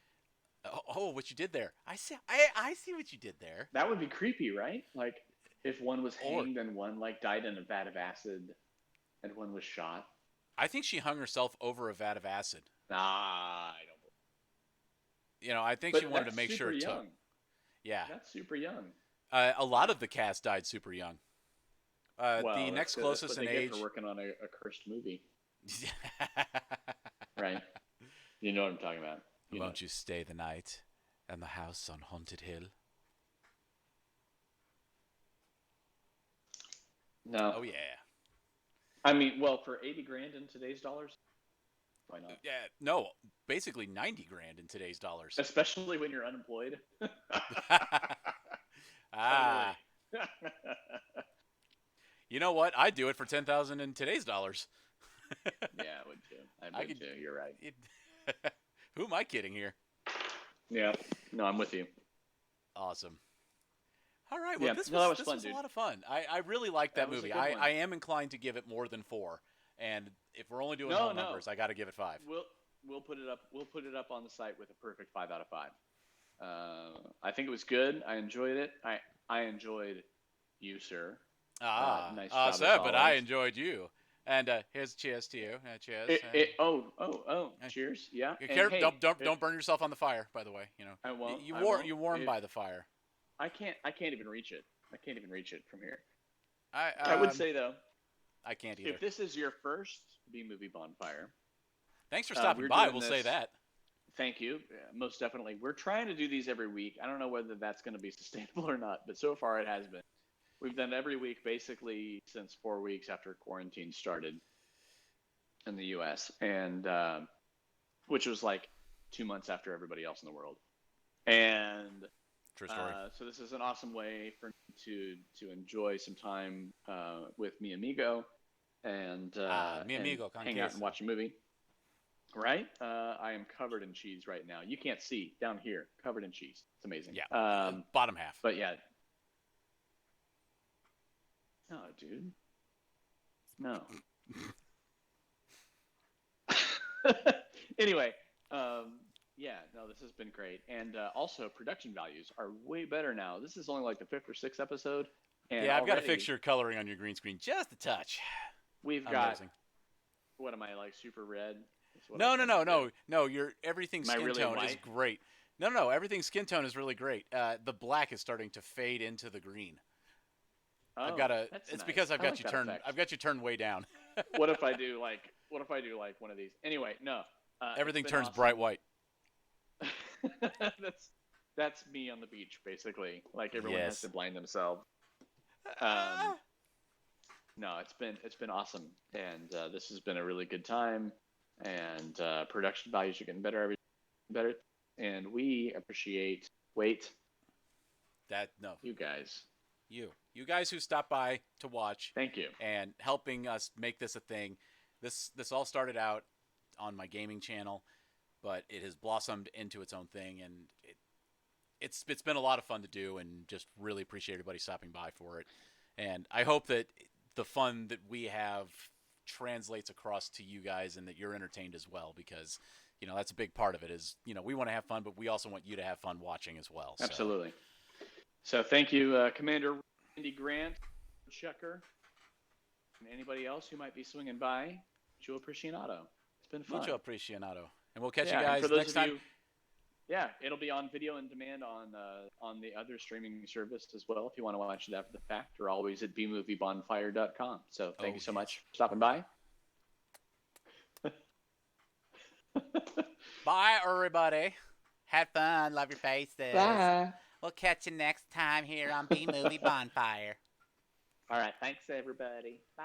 Oh, what you did there. I see what you did there. That would be creepy, right? Like if one was hanged and one like died in a vat of acid and one was shot. I think she hung herself over a vat of acid. Nah, I don't. I think she wanted to make sure it took. Yeah. That's super young. A lot of the cast died super young. The next closest in age. Get for working on a cursed movie. Right. You know what I'm talking about. Won't you stay the night in the house on Haunted Hill? No. Oh yeah. I mean, well, for $80,000 in today's dollars, why not? Yeah, no, basically $90,000 in today's dollars. Especially when you're unemployed. You know what? I'd do it for $10,000 in today's dollars. Yeah, I would too. I would too. You're right. Who am I kidding here? Yeah. No, I'm with you. Awesome. All right. Well, this was was a lot of fun. I really liked that movie. I am inclined to give it more than 4. And if we're only doing whole numbers, I got to give it 5. We'll put it up. We'll put it up on the site with a perfect 5 out of 5. I think it was good. I enjoyed it. I enjoyed you, sir. Nice Ah, job as sir, but I always. enjoyed you. And here's cheers to you. Cheers. Cheers. Yeah. You And hey, don't burn yourself on the fire. By the way, I won't. You warm by the fire. I can't even reach it. I can't even reach it from here. I would say though, I can't either. if this is your first B movie bonfire, thanks for stopping by. We'll this, say that. Thank you. Most definitely. We're trying to do these every week. I don't know whether that's going to be sustainable or not, but so far it has been. We've done every week basically since 4 weeks after quarantine started in the U.S. and which was like 2 months after everybody else in the world. And true story. So this is an awesome way for me to enjoy some time with mi amigo and hang out and watch a movie. Right? I am covered in cheese right now. You can't see down here, covered in cheese. It's amazing. Yeah. Bottom half. But yeah. No, dude. No. Anyway, this has been great. And also, production values are way better now. This is only like the 5th or 6th episode. And I've got to fix your coloring on your green screen just a touch. We've got, what am I, like super red? No. Your everything skin really tone white? is great. No. Everything skin tone is really great. The black is starting to fade into the green. Oh, It's nice. Because I've got you turned. I've got you turned way down. What if I do like one of these? Anyway, no. Everything turns awesome. bright white. That's me on the beach, basically. Like everyone has to blind themselves. No, it's been awesome, and this has been a really good time. And production values are getting better, and we appreciate. You guys. You guys who stopped by to watch. Thank you. And helping us make this a thing. This all started out on my gaming channel, but it has blossomed into its own thing, and it's been a lot of fun to do, and just really appreciate everybody stopping by for it. And I hope that the fun that we have translates across to you guys, and that you're entertained as well, because that's a big part of it. Is we want to have fun, but we also want you to have fun watching as well. Absolutely. So thank you, Commander Randy Grant, Checker, and anybody else who might be swinging by. Mucho appreciado. It's been fun. Mucho appreciado. And we'll catch you guys next time. It'll be on video on demand on the other streaming service as well. If you want to watch it after the fact, or always at bmoviebonfire.com. So thank you so much for stopping by. Bye, everybody. Have fun. Love your faces. Bye. We'll catch you next time here on B Movie Bonfire. All right. Thanks, everybody. Bye.